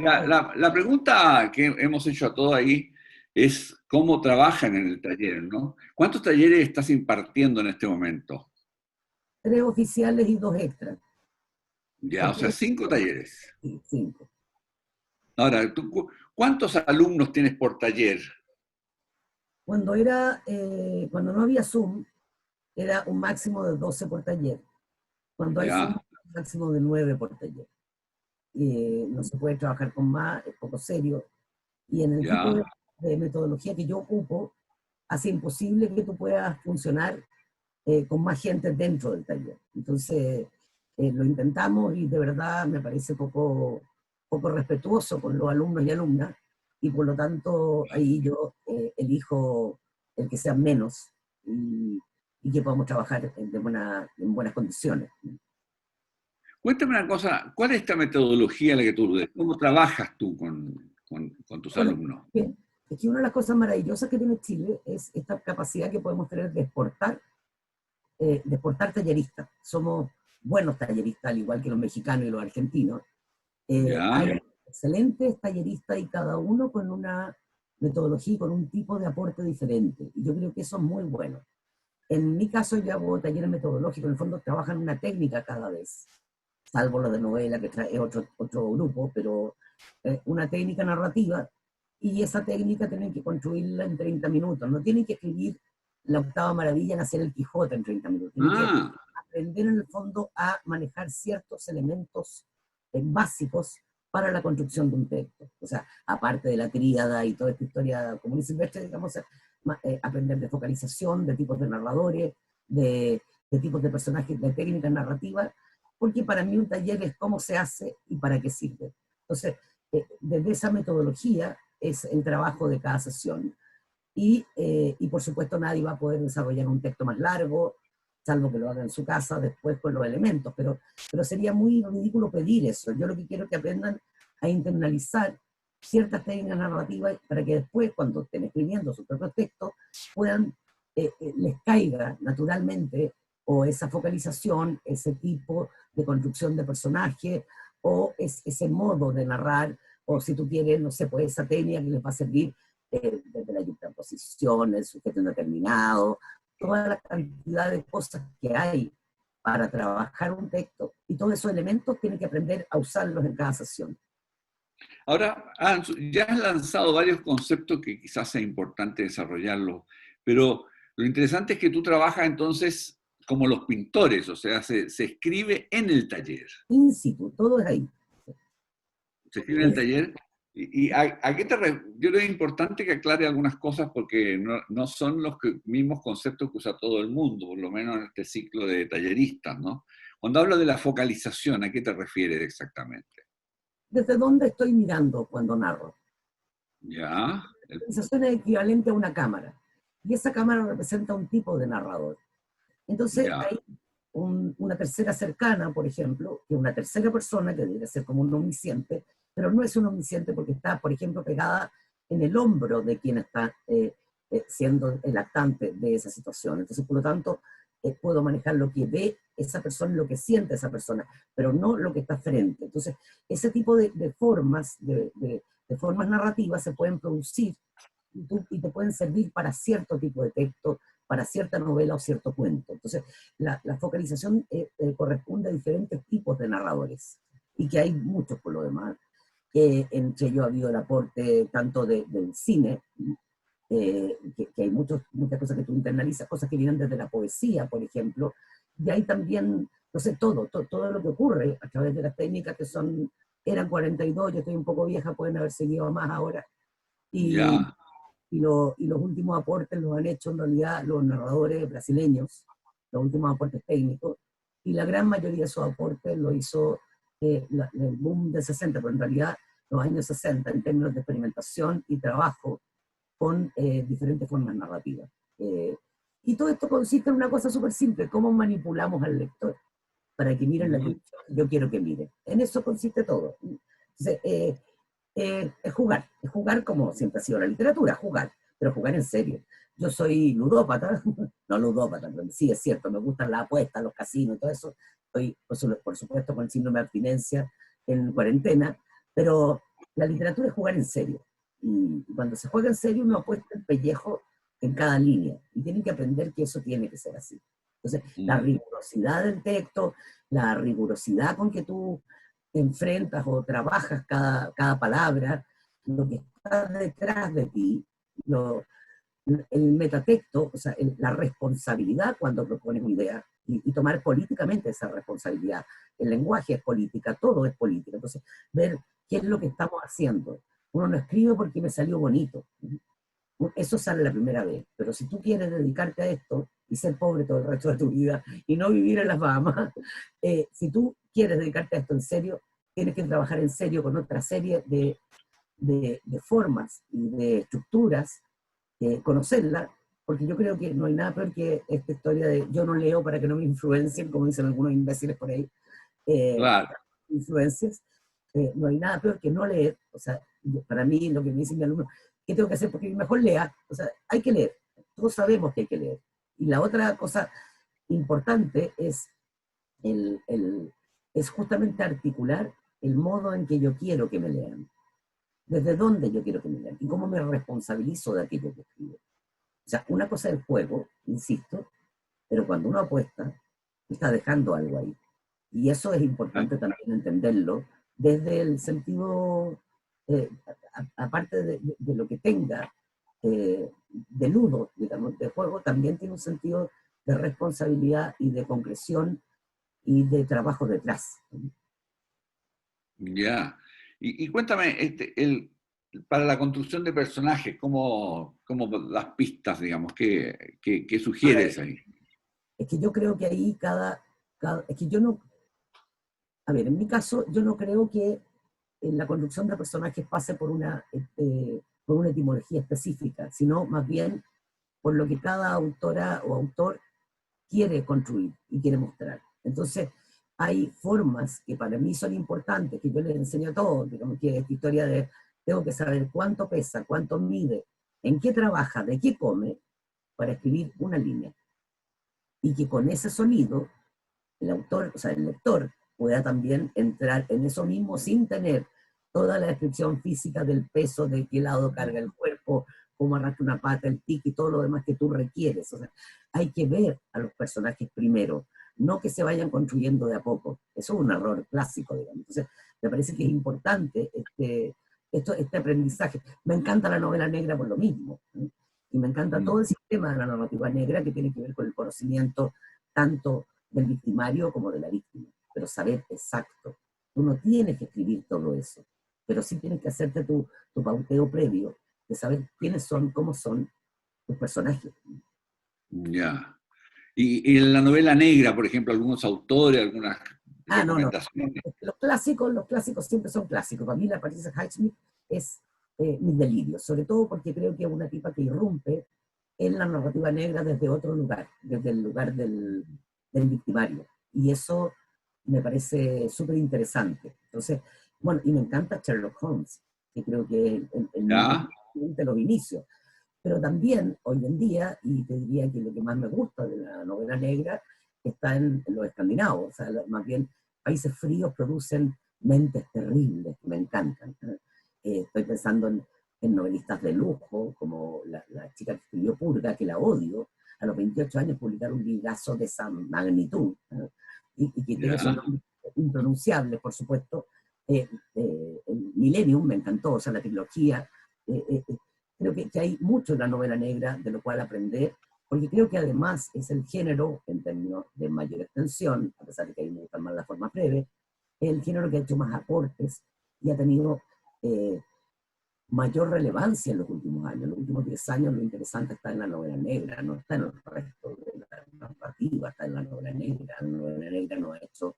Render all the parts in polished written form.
La pregunta que hemos hecho a todos ahí es cómo trabajan en el taller, ¿no? ¿Cuántos talleres estás impartiendo en este momento? 3 oficiales y 2 extras. Ya, o sea, Porque 5 talleres. sí, 5. Ahora, ¿cuántos alumnos tienes por taller? Cuando no había Zoom, era un máximo de 12 por taller. Cuando hay Zoom, Ya, un máximo de 9 por taller. No se puede trabajar con más, es poco serio. Y en el tipo ya. de metodología que yo ocupo, hace imposible que tú puedas funcionar con más gente dentro del taller. Entonces, lo intentamos y de verdad me parece poco respetuoso con los alumnos y alumnas, y por lo tanto ahí yo elijo el que sean menos y que podamos trabajar en buenas condiciones. Cuéntame una cosa, ¿cuál es esta metodología la que tú, cómo trabajas tú con tus Bueno, alumnos? bien, es que una de las cosas maravillosas que tiene Chile es esta capacidad que podemos tener de exportar talleristas. Somos buenos talleristas, al igual que los mexicanos y los argentinos. Ya, Hay excelentes talleristas y cada uno con una metodología y con un tipo de aporte diferente. Y yo creo que eso es muy bueno. En mi caso, yo hago talleres metodológicos, en el fondo trabajan una técnica cada vez, salvo lo de novela, que trae otro grupo, pero una técnica narrativa, y esa técnica tienen que construirla en 30 minutos. No tienen que escribir la octava maravilla en hacer el Quijote en 30 minutos. Tienen que ah, aprender en el fondo a manejar ciertos elementos básicos para la construcción de un texto. O sea, aparte de la tríada y toda esta historia común y silvestre, digamos, aprender de focalización, de tipos de narradores, de tipos de personajes, de técnicas narrativas, porque para mí un taller es cómo se hace y para qué sirve. Entonces, desde esa metodología es el trabajo de cada sesión. Y por supuesto nadie va a poder desarrollar un texto más largo, salvo que lo haga en su casa después con los elementos, pero sería muy ridículo pedir eso. Yo lo que quiero es que aprendan a internalizar ciertas técnicas narrativas para que después, cuando estén escribiendo su propio texto, puedan, les caiga naturalmente o esa focalización, ese tipo de construcción de personaje, o ese modo de narrar, o si tú quieres, no sé, pues esa técnica que les va a servir desde la yuxtaposición, el sujeto indeterminado, toda la cantidad de cosas que hay para trabajar un texto, y todos esos elementos tienen que aprender a usarlos en cada sesión. ahora ya has lanzado varios conceptos que quizás sea importante desarrollarlos, pero lo interesante es que tú trabajas entonces como los pintores, o sea, se escribe en el taller. In situ, todo es ahí. Se escribe en el taller. ¿A qué yo creo que es importante que aclare algunas cosas porque no son los mismos conceptos que usa todo el mundo, por lo menos en este ciclo de talleristas, ¿no? Cuando hablo de la focalización, ¿a qué te refieres exactamente? ¿Desde dónde estoy mirando cuando narro? Ya, La visualización es equivalente a una cámara, y esa cámara representa un tipo de narrador. Entonces ya, hay una tercera cercana, por ejemplo, que es una tercera persona que debe ser como un omnisciente, pero no es un omnisciente porque está, por ejemplo, pegada en el hombro de quien está siendo el actante de esa situación. Entonces, por lo tanto, puedo manejar lo que ve esa persona y lo que siente esa persona, pero no lo que está frente. Entonces, ese tipo de formas, de formas narrativas se pueden producir y te pueden servir para cierto tipo de texto, para cierta novela o cierto cuento. Entonces, la focalización corresponde a diferentes tipos de narradores, y que hay muchos por lo demás. Entre ellos ha habido el aporte tanto del cine, que hay muchas cosas que tú internalizas, cosas que vienen desde la poesía, por ejemplo, y hay también, no sé, todo lo que ocurre a través de las técnicas que eran 42, yo estoy un poco vieja, pueden haber seguido más ahora, y, ya. y los últimos aportes los han hecho en realidad los narradores brasileños, los últimos aportes técnicos, y la gran mayoría de esos aportes lo hizo el boom del 60, pero en realidad los años 60 en términos de experimentación y trabajo con diferentes formas narrativas. Y todo esto consiste en una cosa súper simple: cómo manipulamos al lector para que miren la Ujú. dirección que yo quiero que mire. En eso consiste todo. Entonces, es jugar como siempre ha sido la literatura, jugar, pero jugar en serio. Yo soy ludópata, no ludópata, pero sí es cierto, me gustan las apuestas, los casinos, todo eso. Estoy, por supuesto, con el síndrome de abstinencia en cuarentena, pero la literatura es jugar en serio. Y cuando se juega en serio, uno apuesta el pellejo en cada línea. Y tienen que aprender que eso tiene que ser así. Entonces, la rigurosidad del texto, la rigurosidad con que tú enfrentas o trabajas cada palabra, lo que está detrás de ti, el metatexto, o sea, la responsabilidad cuando propones una idea y tomar políticamente esa responsabilidad. El lenguaje es política, todo es política. Entonces, ver qué es lo que estamos haciendo. Uno no escribe porque me salió bonito. Eso sale la primera vez. Pero si tú quieres dedicarte a esto y ser pobre todo el resto de tu vida y no vivir en las Bahamas, si tú quieres dedicarte a esto en serio, tienes que trabajar en serio con otra serie de formas y de estructuras, conocerla, porque yo creo que no hay nada peor que esta historia de yo no leo para que no me influencien, como dicen algunos imbéciles por ahí, Claro. influencias. No hay nada peor que no leer. O sea, para mí, lo que me dicen mis alumnos, ¿qué tengo que hacer? Porque mejor lea. O sea, hay que leer. Todos sabemos que hay que leer. Y la otra cosa importante es justamente articular el modo en que yo quiero que me lean. Desde dónde yo quiero que me lean. Y cómo me responsabilizo de aquello que escribo. O sea, una cosa es el juego, insisto, pero cuando uno apuesta, está dejando algo ahí. Y eso es importante también entenderlo desde el sentido, aparte de lo que tenga de nudo, digamos, de juego, también tiene un sentido de responsabilidad y de concreción y de trabajo detrás. Ya. Y cuéntame, para la construcción de personajes, ¿cómo las pistas, digamos, qué Ahora, sugieres ahí? es que yo creo que ahí es que yo no, a ver, en mi caso, yo no creo que en la construcción de personajes pase por una etimología específica, sino más bien por lo que cada autora o autor quiere construir y quiere mostrar. Entonces, hay formas que para mí son importantes, que yo les enseño a todos, digamos que esta historia de tengo que saber cuánto pesa, cuánto mide, en qué trabaja, de qué come, para escribir una línea. Y que con ese sonido, el autor, o sea, el lector, pueda también entrar en eso mismo sin tener toda la descripción física del peso, de qué lado carga el cuerpo, cómo arrastra una pata, el tic y todo lo demás que tú requieres. O sea, hay que ver a los personajes primero, no que se vayan construyendo de a poco. Eso es un error clásico, digamos. Entonces, me parece que es importante este aprendizaje. Me encanta la novela negra por lo mismo. ¿Sí? Y me encanta todo el sistema de la narrativa negra que tiene que ver con el conocimiento tanto del victimario como de la víctima, pero saber exacto. Tú no tienes que escribir todo eso, pero sí tienes que hacerte tu pauteo previo de saber quiénes son, cómo son tus personajes. Ya. Y en la novela negra, por ejemplo, algunos autores, algunas No. recomendaciones. Los clásicos siempre son clásicos. Para mí la Patricia Highsmith es mis delirios, sobre todo porque creo que es una tipa que irrumpe en la narrativa negra desde otro lugar, desde el lugar del victimario. Y eso me parece súper interesante. Entonces, bueno, y me encanta Sherlock Holmes, que creo que ¿Ya? de los inicios. Pero también hoy en día, y te diría que lo que más me gusta de la novela negra está en los escandinavos, o sea, más bien países fríos producen mentes terribles, me encantan. Estoy pensando en novelistas de lujo, como la chica que escribió Purga, que la odio, a los 28 años publicar un librazo de esa magnitud, y que tiene esos ¿Ya? nombres impronunciables, por supuesto. El Millennium me encantó, o sea, la trilogía. Creo que hay mucho en la novela negra de lo cual aprender, porque creo que además es el género, en términos de mayor extensión, a pesar de que a mí me gustan más las formas breves, es el género que ha hecho más aportes y ha tenido mayor relevancia en los últimos años. En los últimos 10 años lo interesante está en la novela negra, no está en el resto de la narrativa, está en la novela negra. La novela negra no ha hecho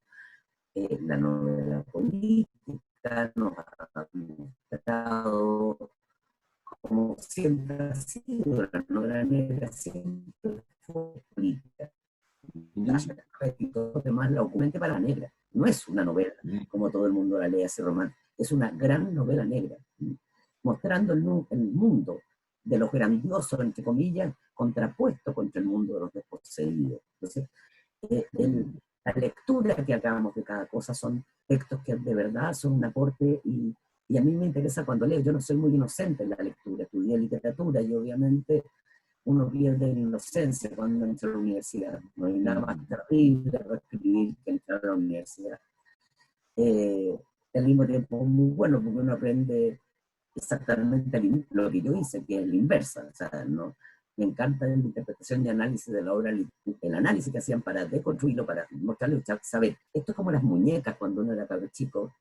la novela política, nos ha mostrado como siempre ha sido la novela negra, siempre fue política. Y todo lo demás la ocumente para la negra. No es una novela, como todo el mundo la lee ese román, es una gran novela negra, mostrando el mundo de los grandiosos, entre comillas, contrapuesto contra el mundo de los desposeídos. Entonces, la lectura que hagamos de cada cosa son textos que de verdad son un aporte y Y a mí me interesa cuando leo, yo no soy muy inocente en la lectura, estudié literatura y obviamente uno pierde la inocencia cuando entra a la universidad. No hay nada más terrible para escribir que entrar a la universidad. Al mismo tiempo muy bueno porque uno aprende exactamente lo que yo hice, que es la inversa. O sea, no, me encanta la interpretación y análisis de la obra, el análisis que hacían para deconstruirlo, para mostrarle, saber, esto es como las muñecas cuando uno era cabro chico,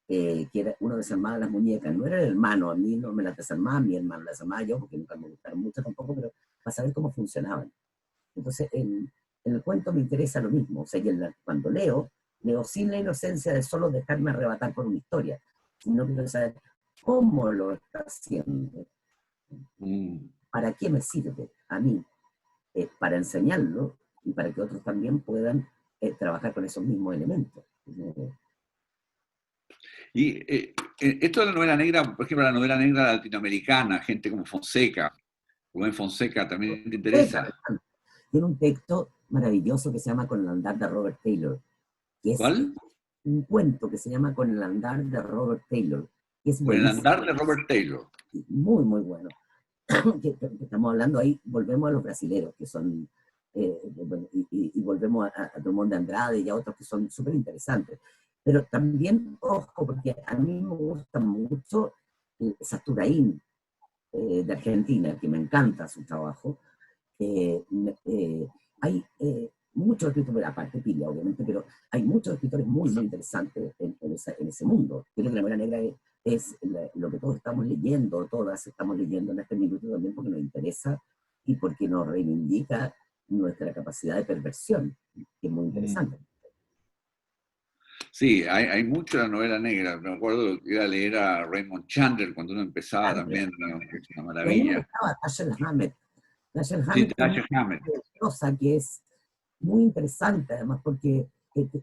que era, uno desarmaba las muñecas, no era el hermano, a mí no me las desarmaba, mi hermano las desarmaba yo, porque nunca me gustaron mucho tampoco, pero para saber cómo funcionaban. Entonces, en el cuento me interesa lo mismo, o sea, cuando leo sin la inocencia de solo dejarme arrebatar por una historia, sino quiero saber cómo lo está haciendo, para qué me sirve a mí, para enseñarlo y para que otros también puedan trabajar con esos mismos elementos. Y esto de la novela negra, por ejemplo, la novela negra latinoamericana, gente como Fonseca, Rubén Fonseca, ¿también te interesa? Tiene un texto maravilloso que se llama Con el andar de Robert Taylor, que es ¿Cuál? un cuento que se llama Con el andar de Robert Taylor, que es Con el buenísimo, andar de Robert Taylor. muy, muy bueno. que estamos hablando ahí, volvemos a los brasileros, que son, y volvemos a Drummond de Andrade y a otros que son súper interesantes. Pero también, ojo, porque a mí me gusta mucho Sasturain, de Argentina, que me encanta su trabajo. Hay muchos escritores, aparte Pilla, obviamente, pero hay muchos escritores muy, muy interesantes en ese mundo. Creo que La Novela Negra es lo que todos estamos leyendo, todas estamos leyendo en este minuto también porque nos interesa y porque nos reivindica nuestra capacidad de perversión, que es muy interesante. Sí, hay mucho de la novela negra. Me acuerdo que iba a leer a Raymond Chandler cuando uno empezaba también, ¿no? Que es una Y a mí me maravilla. gustaba Dashiell Hammett. Dashiell Sí, Hammett tiene Dashiell Hammett. una cosa que es muy interesante, además, porque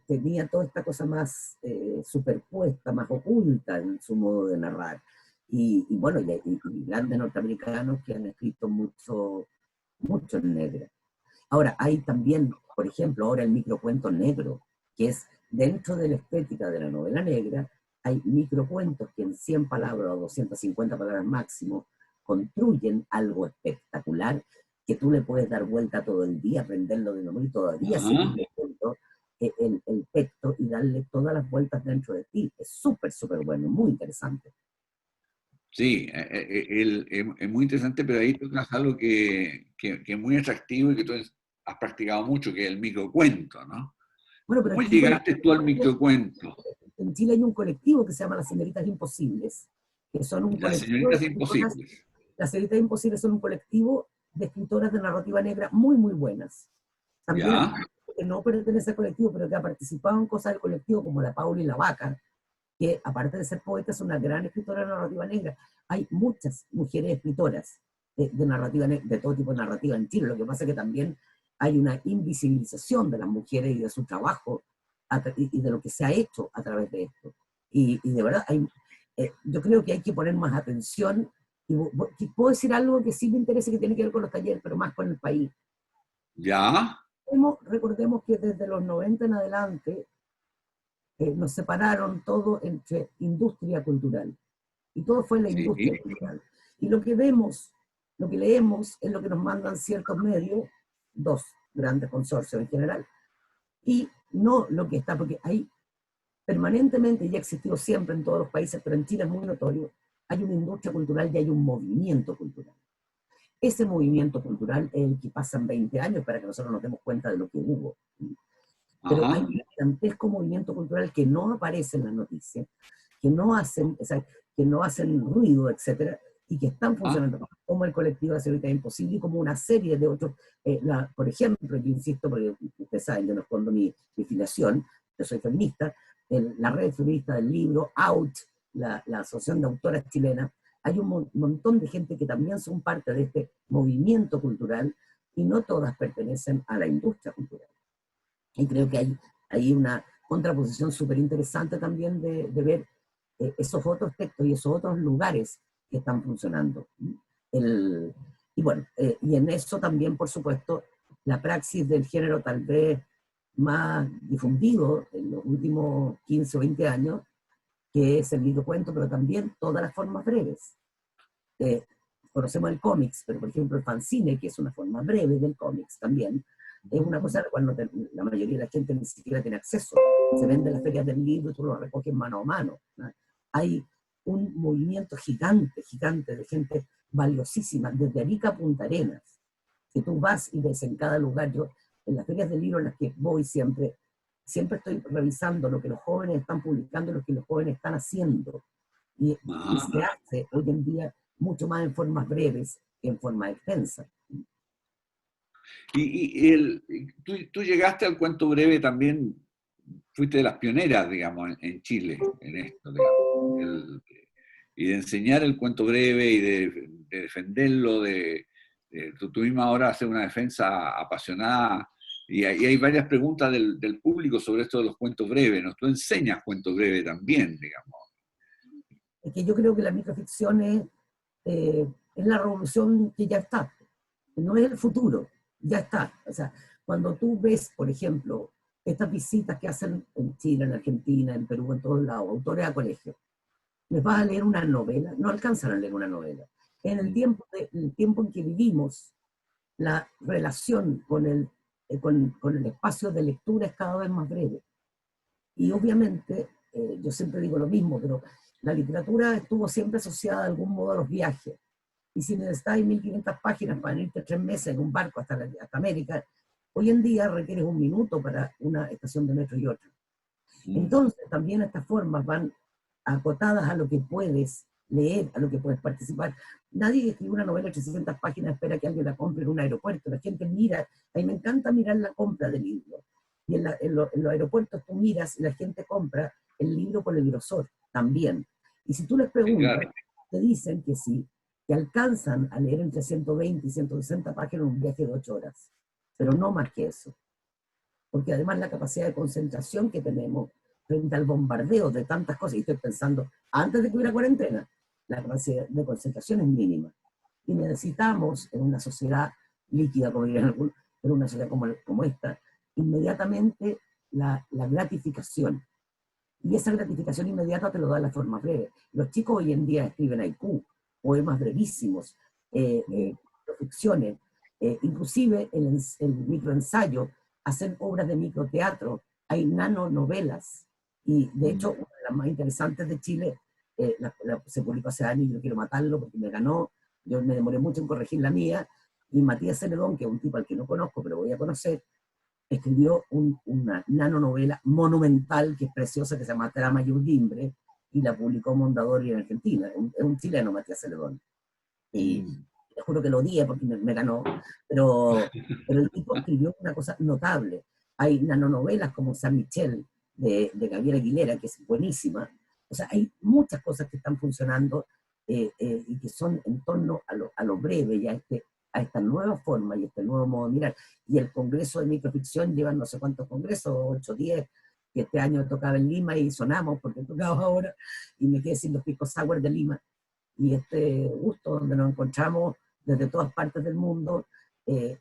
tenía toda esta cosa más superpuesta, más oculta en su modo de narrar. Y bueno, y grandes norteamericanos que han escrito mucho, mucho en negro. Ahora, hay también, por ejemplo, ahora el microcuento negro, que es dentro de la estética de la novela negra, hay microcuentos que en 100 palabras o 250 palabras máximo construyen algo espectacular que tú le puedes dar vuelta todo el día, aprenderlo de memoria y todavía seguir leyendo el texto y darle todas las vueltas dentro de ti. Es súper, súper bueno, muy interesante. Sí, es muy interesante, pero ahí tocas algo que es muy atractivo y que tú has practicado mucho, que es el microcuento, ¿no? Bueno, pero ¿Cómo aquí, por llegaste tú al ejemplo, microcuento? en Chile hay un colectivo que se llama Las Señoritas Imposibles, que son un Las colectivo de señoritas escritoras. imposibles. Las Señoritas Imposibles son un colectivo de escritoras de narrativa negra muy, muy buenas. También hay ¿Ya? gente que no pertenece al colectivo, pero que ha participado en cosas del colectivo, como la Paula y la Vaca, que aparte de ser poeta es una gran escritora de narrativa negra. Hay muchas mujeres escritoras de narrativa negra, de todo tipo de narrativa en Chile. Lo que pasa es que también hay una invisibilización de las mujeres y de su trabajo y de lo que se ha hecho a través de esto. Y de verdad, yo creo que hay que poner más atención. Y puedo decir algo que sí me interesa, que tiene que ver con los talleres, pero más con el país. ¿Ya? Recordemos que desde los 90 en adelante nos separaron todo entre industria cultural. Y todo fue la Sí. industria cultural. Y lo que vemos, lo que leemos, es lo que nos mandan ciertos medios, dos grandes consorcios en general, y no lo que está, porque hay permanentemente, y ha existido siempre en todos los países, pero en Chile es muy notorio, hay una industria cultural y hay un movimiento cultural. Ese movimiento cultural es el que pasan 20 años para que nosotros nos demos cuenta de lo que hubo. Pero hay Ajá. un gigantesco movimiento cultural que no aparece en las noticias, que no hacen, o sea, que no hacen ruido, etcétera, y que están Ajá. funcionando como el colectivo de Seguridad Imposible y como una serie de otros. Por ejemplo, yo insisto, porque ustedes saben, yo no escondo mi filiación, yo soy feminista, la red feminista del libro, OUT, la Asociación de Autoras Chilenas, hay un montón de gente que también son parte de este movimiento cultural y no todas pertenecen a la industria cultural. Y creo que hay una contraposición súper interesante también de ver esos otros textos y esos otros lugares que están funcionando. Y bueno, y en eso también, por supuesto, la praxis del género tal vez más difundido en los últimos 15 o 20 años, que es el libro-cuento, pero también todas las formas breves. Conocemos el cómics, pero por ejemplo el fanzine, que es una forma breve del cómics también, es una cosa a la cual la mayoría de la gente ni siquiera tiene acceso. Se vende en las ferias del libro y tú lo recoges mano a mano, ¿no? Hay un movimiento gigante, gigante de gente valiosísima, desde Arica a Punta Arenas, que tú vas y ves en cada lugar. Yo, en las ferias del libro en las que voy siempre, siempre estoy revisando lo que los jóvenes están publicando, lo que los jóvenes están haciendo. Y se hace hoy en día mucho más en formas breves que en forma extensa. Tú llegaste al cuento breve también, fuiste de las pioneras, digamos, en Chile, en esto, digamos, y de enseñar el cuento breve y de defenderlo, tú misma ahora haces una defensa apasionada, y hay varias preguntas del público sobre esto de los cuentos breves, ¿no? Tú enseñas cuento breve también, digamos. Es que yo creo que la microficción es la revolución que ya está, no es el futuro, ya está. O sea, cuando tú ves, por ejemplo, estas visitas que hacen en Chile, en Argentina, en Perú, en todos lados, autores a colegio, les vas a leer una novela, no alcanzan a leer una novela. En el tiempo en que vivimos, la relación con el espacio de lectura es cada vez más breve. Y obviamente, yo siempre digo lo mismo, pero la literatura estuvo siempre asociada de algún modo a los viajes. Y si necesitas 1500 páginas para irte 3 meses en un barco hasta América, hoy en día requieres un minuto para una estación de metro y otra. Entonces, también estas formas van acotadas a lo que puedes leer, a lo que puedes participar. Nadie que escribe una novela de 300 páginas espera que alguien la compre en un aeropuerto. La gente mira, a mí me encanta mirar la compra del libro. Y en los aeropuertos tú miras y la gente compra el libro por el grosor también. Y si tú les preguntas, Claro. te dicen que sí, que alcanzan a leer entre 120 y 160 páginas en un viaje de 8 horas, pero no más que eso. Porque además la capacidad de concentración que tenemos frente al bombardeo de tantas cosas, y estoy pensando, antes de que hubiera cuarentena, la capacidad de concentración es mínima. Y necesitamos, en una sociedad líquida, como dirían algunos, en una sociedad como esta, inmediatamente la gratificación. Y esa gratificación inmediata te lo da la forma breve. Los chicos hoy en día escriben haiku, poemas brevísimos, ficciones, inclusive el microensayo, hacen obras de microteatro, hay nanonovelas. Y de hecho, una de las más interesantes de Chile, se publicó hace años, yo quiero matarlo porque me ganó, yo me demoré mucho en corregir la mía, y Matías Celedón, que es un tipo al que no conozco, pero voy a conocer, escribió una nanonovela monumental que es preciosa, que se llama Trama y Urdimbre, y la publicó Mondadori en Argentina. Es un chileno, Matías Celedón. Y te juro que lo odié porque me ganó, pero el tipo escribió una cosa notable. Hay nanonovelas como San Michel de Gabriela Aguilera, que es buenísima. O sea, hay muchas cosas que están funcionando y que son en torno a lo breve y a esta nueva forma y este nuevo modo de mirar. Y el Congreso de Microficción lleva no sé cuántos congresos, 8, 10, que este año tocaba en Lima y sonamos porque tocaba ahora, y me quedé sin los picos sour de Lima. Y este gusto donde nos encontramos desde todas partes del mundo,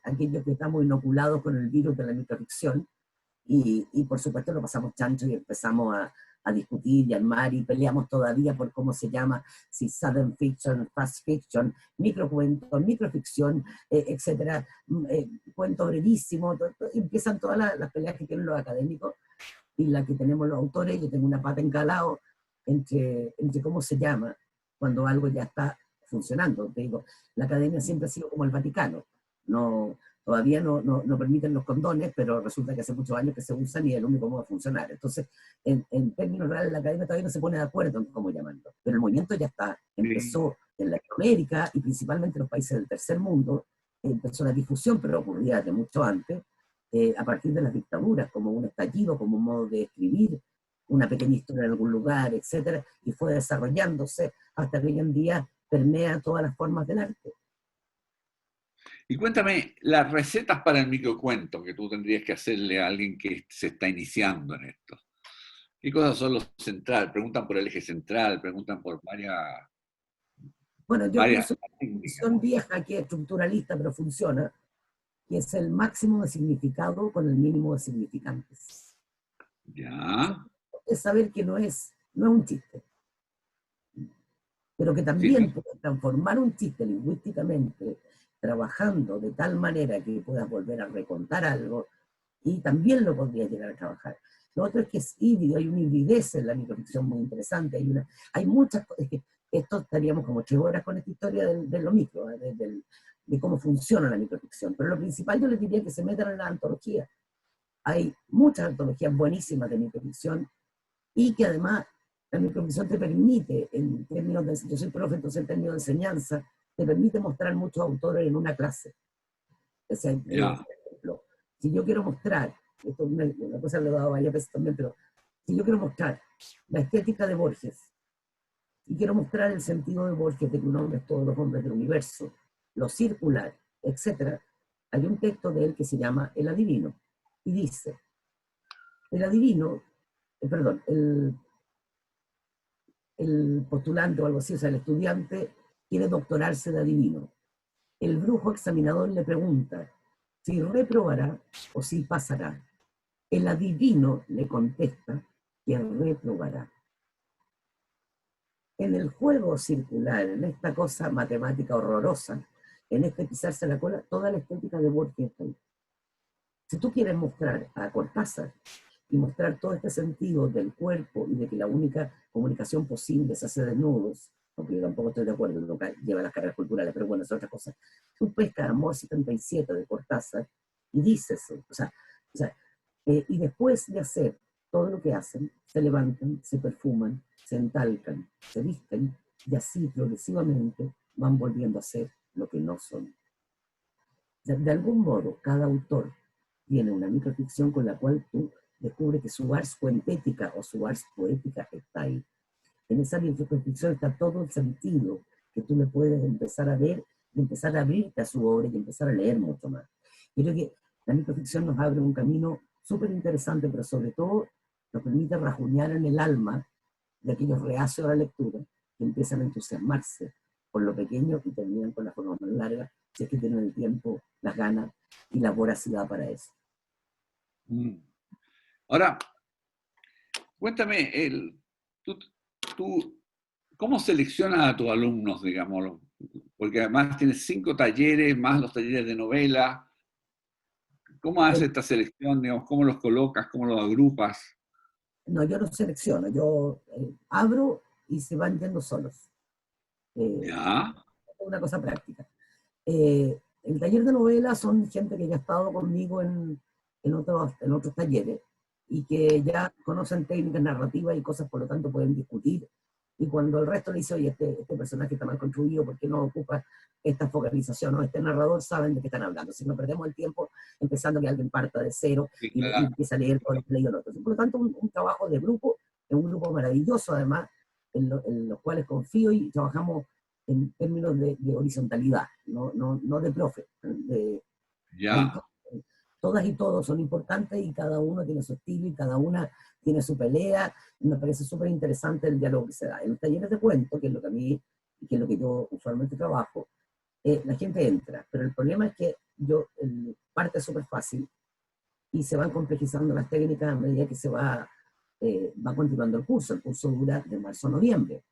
aquellos que estamos inoculados con el virus de la microficción, y por supuesto lo pasamos chancho y empezamos a discutir y armar y peleamos todavía por cómo se llama, si sudden fiction, fast fiction, microcuento, microficción, etcétera, cuento brevísimo, empiezan todas las peleas que tienen los académicos y las que tenemos los autores. Yo tengo una pata en cada lado entre cómo se llama cuando algo ya está funcionando. Te digo, la academia siempre ha sido como el Vaticano, no, todavía no permiten los condones, pero resulta que hace muchos años que se usan y es el único modo de funcionar. Entonces, en términos reales, la academia todavía no se pone de acuerdo en cómo llamarlo, pero el movimiento ya está, empezó en Latinoamérica y principalmente en los países del tercer mundo, empezó la difusión, pero ocurría desde mucho antes, a partir de las dictaduras, como un estallido, como un modo de escribir una pequeña historia en algún lugar, etcétera, y fue desarrollándose hasta que hoy en día permea todas las formas del arte. Y cuéntame, las recetas para el microcuento que tú tendrías que hacerle a alguien que se está iniciando en esto. ¿Qué cosas son los centrales? Preguntan por el eje central, preguntan por Bueno, yo varias uso una técnicas. definición vieja que es estructuralista, pero funciona, que es el máximo de significado con el mínimo de significantes. Ya. Es saber que no es un chiste. pero que Sí, también puedes transformar un chiste lingüísticamente, trabajando de tal manera que puedas volver a recontar algo, y también lo podrías llegar a trabajar. Lo otro es que es híbrido, hay una hibridez en la microficción muy interesante, hay muchas cosas, que esto estaríamos como 8 horas con esta historia de lo micro, de cómo funciona la microficción, pero lo principal yo les diría que se metan en la antología. Hay muchas antologías buenísimas de microficción y que además la microficción te permite, en términos de, yo soy profe, entonces en términos de enseñanza, te permite mostrar muchos autores en una clase. O sea, ya. por ejemplo, si yo quiero mostrar, esto es una cosa que le he dado varias veces también, pero si yo quiero mostrar la estética de Borges, y quiero mostrar el sentido de Borges de que un hombre es todos los hombres del universo, lo circular, etc., hay un texto de él que se llama El Adivino, y dice, el adivino, perdón, el postulante o algo así, o sea, el estudiante quiere doctorarse de adivino. El brujo examinador le pregunta si reprobará o si pasará. El adivino le contesta que reprobará. En el juego circular, en esta cosa matemática horrorosa, en este pisarse la cola, toda la estética de Borges está ahí. Si tú quieres mostrar a Cortázar y mostrar todo este sentido del cuerpo y de que la única comunicación posible se hace desnudos, porque yo tampoco estoy de acuerdo en lo que lleva las carreras culturales, pero bueno, es otra cosa. Tú pescas Amor 77 de Cortázar y dices, y después de hacer todo lo que hacen, se levantan, se perfuman, se entalcan, se visten, y así progresivamente van volviendo a ser lo que no son. De algún modo, cada autor tiene una microficción con la cual tú descubres que su ars cuentética o su ars poética está ahí. En esa microficción está todo el sentido que tú le puedes empezar a ver y empezar a abrirte a su obra y empezar a leer mucho más. Yo creo que la microficción nos abre un camino súper interesante, pero sobre todo nos permite rajuñar en el alma de aquellos reacios a la lectura que empiezan a entusiasmarse por lo pequeño y terminan con la forma más larga, si es que tienen el tiempo, las ganas y la voracidad para eso. Ahora, cuéntame, tú, ¿cómo seleccionas a tus alumnos, digamos? Porque además tienes 5 talleres, más los talleres de novela. ¿Cómo haces esta selección, digamos? ¿Cómo los colocas? ¿Cómo los agrupas? No, yo no selecciono, yo abro y se van yendo solos. Ya, Una cosa práctica. El taller de novela son gente que ya ha estado conmigo en otros talleres y que ya conocen técnicas narrativas y cosas, por lo tanto pueden discutir. Y cuando el resto le dice, oye, este personaje está mal construido, ¿por qué no ocupa esta focalización o este narrador? Saben de qué están hablando. Si no perdemos el tiempo empezando que alguien parta de cero sí, y claro. empieza a leer todo lo que leyó el otro. Por lo tanto, un trabajo de grupo, es un grupo maravilloso además, en los cuales confío y trabajamos en términos de horizontalidad, no de profe. Ya. Todas y todos son importantes y cada uno tiene su estilo y cada una tiene su pelea. Y me parece súper interesante el diálogo que se da. En los talleres de cuento, que es lo que a mí, que es lo que yo usualmente trabajo, la gente entra, pero el problema es que parte súper fácil y se van complejizando las técnicas a medida que va continuando el curso. El curso dura de marzo a noviembre.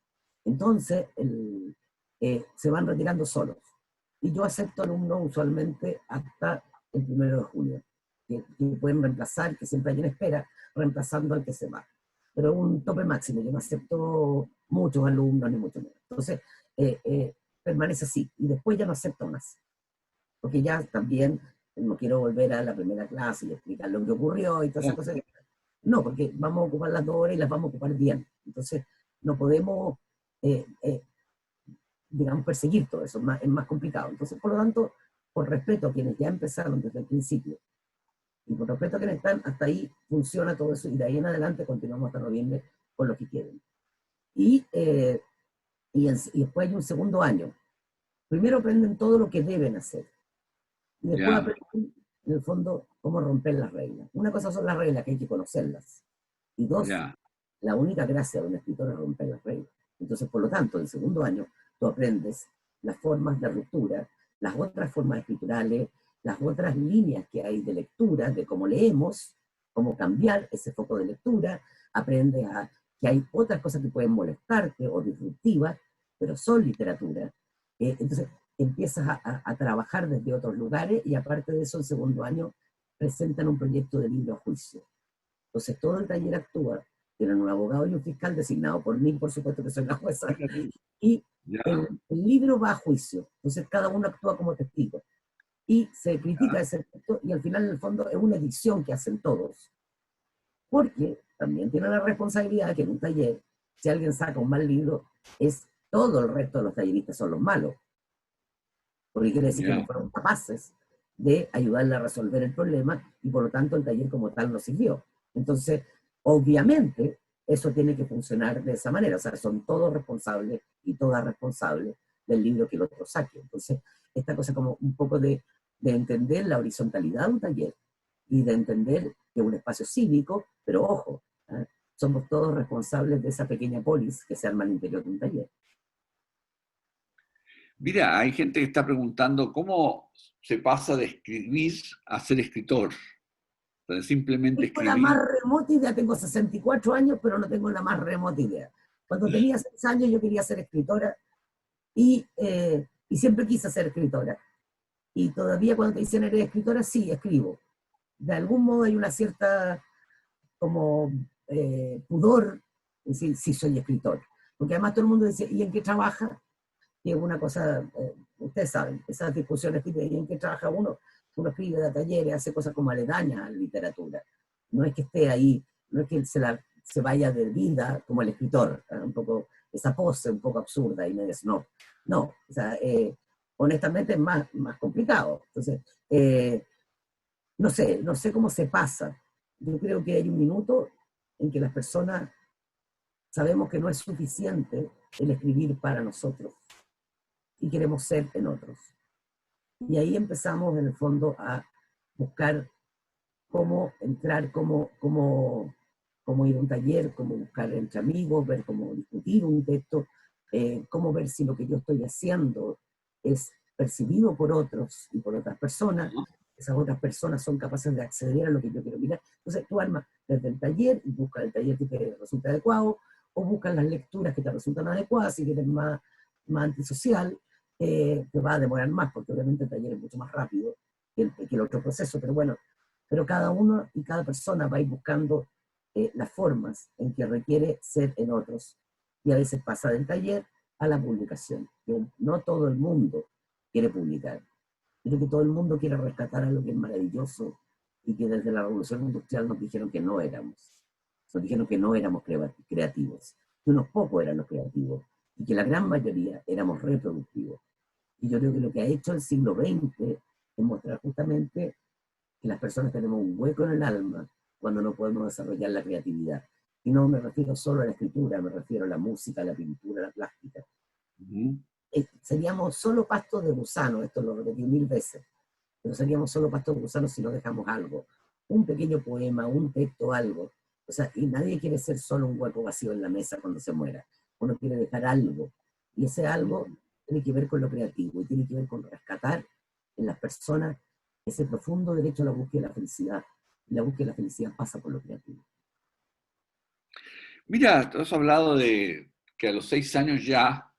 Entonces, se van retirando solos. Y yo acepto alumnos usualmente hasta el 1 de junio, que pueden reemplazar, que siempre hay en espera, reemplazando al que se va. Pero un tope máximo, yo no acepto muchos alumnos ni mucho menos. Entonces, permanece así. Y después ya no acepto más. Porque ya también no quiero volver a la primera clase y explicar lo que ocurrió y todas esas cosas. No, porque vamos a ocupar las 2 horas y las vamos a ocupar bien. Entonces, no podemos eh, eh, digamos, perseguir todo eso, es más complicado. Entonces, por lo tanto, por respeto a quienes ya empezaron desde el principio, y por respeto a quienes están, hasta ahí funciona todo eso, y de ahí en adelante continuamos hasta noviembre con lo que quieren. Y después hay un segundo año. Primero aprenden todo lo que deben hacer, y después Ya. aprenden, en el fondo, cómo romper las reglas. Una cosa son las reglas, que hay que conocerlas, y dos, Ya. la única gracia de un escritor es romper las reglas. Entonces, por lo tanto, en el segundo año, tú aprendes las formas de ruptura, las otras formas escriturales, las otras líneas que hay de lectura, de cómo leemos, cómo cambiar ese foco de lectura, aprendes que hay otras cosas que pueden molestarte o disruptivas, pero son literatura. Entonces empiezas a trabajar desde otros lugares y aparte de eso, el segundo año presentan un proyecto de libro a juicio. Entonces todo el taller actúa, tienen un abogado y un fiscal designado por mí, por supuesto que soy la jueza, y Ya, el libro va a juicio. Entonces cada uno actúa como testigo. Y se critica ya, ese texto y al final en el fondo es una edición que hacen todos. Porque también tienen la responsabilidad que en un taller, si alguien saca un mal libro, es todo el resto de los talleristas son los malos. Porque quiere decir que no ya. fueron capaces de ayudarle a resolver el problema y por lo tanto el taller como tal no sirvió. Entonces, obviamente, eso tiene que funcionar de esa manera. O sea, son todos responsables y todas responsables del libro que el otro saque. Entonces, esta cosa como un poco de entender la horizontalidad de un taller y de entender que es un espacio cívico, pero ojo, ¿eh? Somos todos responsables de esa pequeña polis que se arma al interior de un taller. Mira, hay gente que está preguntando cómo se pasa de escribir a ser escritor. O sea, simplemente Tengo la más escribir. remota idea, tengo 64 años, pero no tengo la más remota idea. Cuando tenía 6 años yo quería ser escritora y siempre quise ser escritora. Y todavía cuando te dicen eres escritora, sí, escribo. De algún modo hay una cierta como pudor en decir, sí, soy escritor. Porque además todo el mundo dice, ¿y en qué trabaja? Y es una cosa, ustedes saben, esas discusiones tipo, ¿y en qué trabaja uno? Uno escribe de talleres, hace cosas como aledañas a la literatura. No es que esté ahí, no es que se vaya de vida como el escritor, un poco esa pose un poco absurda y me dice, no, no, o sea, honestamente es más complicado. Entonces, no sé cómo se pasa. Yo creo que hay un minuto en que las personas sabemos que no es suficiente el escribir para nosotros y queremos ser en otros. Y ahí empezamos en el fondo a buscar cómo entrar, cómo ir a un taller, cómo buscar entre amigos, ver cómo discutir un texto, cómo ver si lo que yo estoy haciendo es percibido por otros y por otras personas. Esas otras personas son capaces de acceder a lo que yo quiero mirar. Entonces tú armas desde el taller y buscas el taller que te resulta adecuado, o buscas las lecturas que te resultan adecuadas, si quieres más antisocial, te va a demorar más, porque obviamente el taller es mucho más rápido que el otro proceso, pero bueno, pero cada uno y cada persona va a ir buscando las formas en que requiere ser en otros. Y a veces pasa del taller a la publicación. No todo el mundo quiere publicar. Creo que todo el mundo quiere rescatar a lo que es maravilloso y que desde la revolución industrial nos dijeron que no éramos. Nos dijeron que no éramos creativos, que unos pocos eran los creativos y que la gran mayoría éramos reproductivos. Y yo creo que lo que ha hecho el siglo XX es mostrar justamente que las personas tenemos un hueco en el alma cuando no podemos desarrollar la creatividad. Y no me refiero solo a la escritura, me refiero a la música, a la pintura, a la plástica. Ujú. Seríamos solo pastos de gusano, esto lo repetí 1000 veces, pero seríamos solo pastos de gusano si no dejamos algo, un pequeño poema, un texto, algo. O sea, y nadie quiere ser solo un hueco vacío en la mesa cuando se muera. Uno quiere dejar algo. Y ese algo tiene que ver con lo creativo y tiene que ver con rescatar en las personas ese profundo derecho a la búsqueda de la felicidad. Y la búsqueda de la felicidad pasa por lo creativo. Mira, tú has hablado de que a los 6 años ya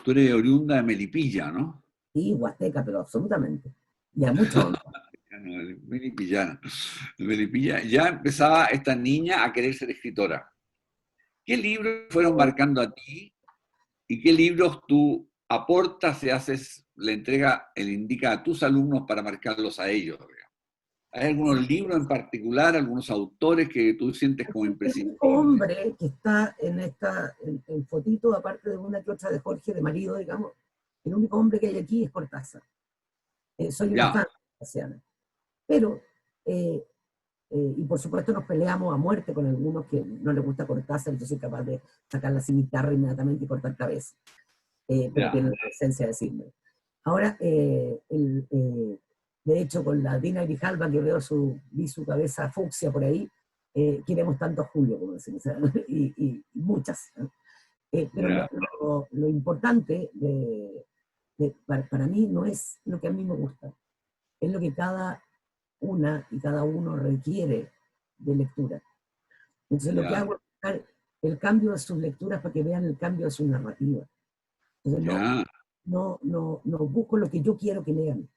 tú eres oriunda de Melipilla, ¿no? Y huasteca, pero absolutamente. Y a mucha onda. Ya no, Melipilla. Melipilla. Ya empezaba esta niña a querer ser escritora. ¿Qué libros fueron marcando a ti y qué libros tú aportas y haces la entrega, el indica a tus alumnos para marcarlos a ellos? ¿Hay algunos libros en particular, algunos autores que tú sientes como El único imprescindibles? hombre que está en fotito, aparte de una que otra de Jorge, de marido, digamos, el único hombre que hay aquí es Cortázar. Soy una Ya, fan de pero, eh, y por supuesto nos peleamos a muerte con algunos que no les gusta Cortázar, yo soy capaz de sacar la cimitarra inmediatamente y cortar cabeza, pero ya, tienen la esencia de decirme. Ahora, de hecho, con la Dina Grijalva, que vi su cabeza fucsia por ahí, queremos tanto a Julio, como decimos, y muchas. ¿No? Pero ya, lo importante para mí no es lo que a mí me gusta, es lo que cada una y cada uno requiere de lectura. Entonces lo que ya, hago es buscar el cambio de sus lecturas para que vean el cambio de su narrativa. Entonces ya, no busco lo que yo quiero que lean.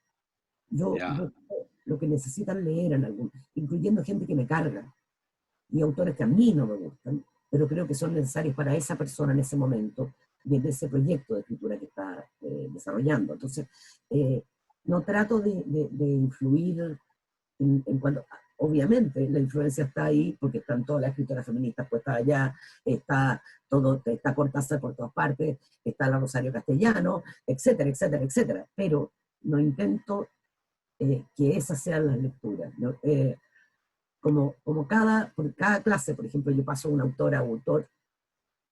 Yo ya, busco lo que necesitan leer en algún, incluyendo gente que me carga y autores que a mí no me gustan, pero creo que son necesarios para esa persona en ese momento y en ese proyecto de escritura que está desarrollando. Entonces, eh, no trato de influir en cuanto, obviamente la influencia está ahí porque están todas las escritoras feministas puestas allá, está Cortázar por todas partes, está la Rosario Castellano, etcétera, etcétera, etcétera, pero no intento que esas sean las lecturas. ¿No? Como por cada clase, por ejemplo, yo paso a un autor a autor,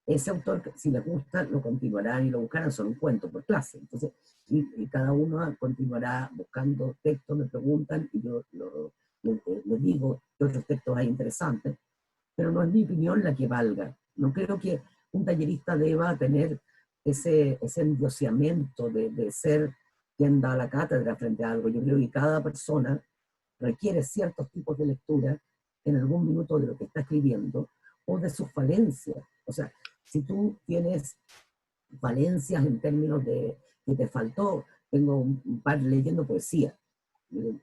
ese autor, si les gusta, lo continuarán y lo buscarán, son un cuento por clase. Entonces, y cada uno continuará buscando textos, me preguntan, y yo les digo que otros textos hay interesantes, pero no es mi opinión la que valga. No creo que un tallerista deba tener ese endiosamiento de ser quien da la cátedra frente a algo. Yo creo que cada persona requiere ciertos tipos de lectura en algún minuto de lo que está escribiendo o de sus falencias. O sea, si tú tienes falencias en términos de que te faltó, tengo un par leyendo poesía.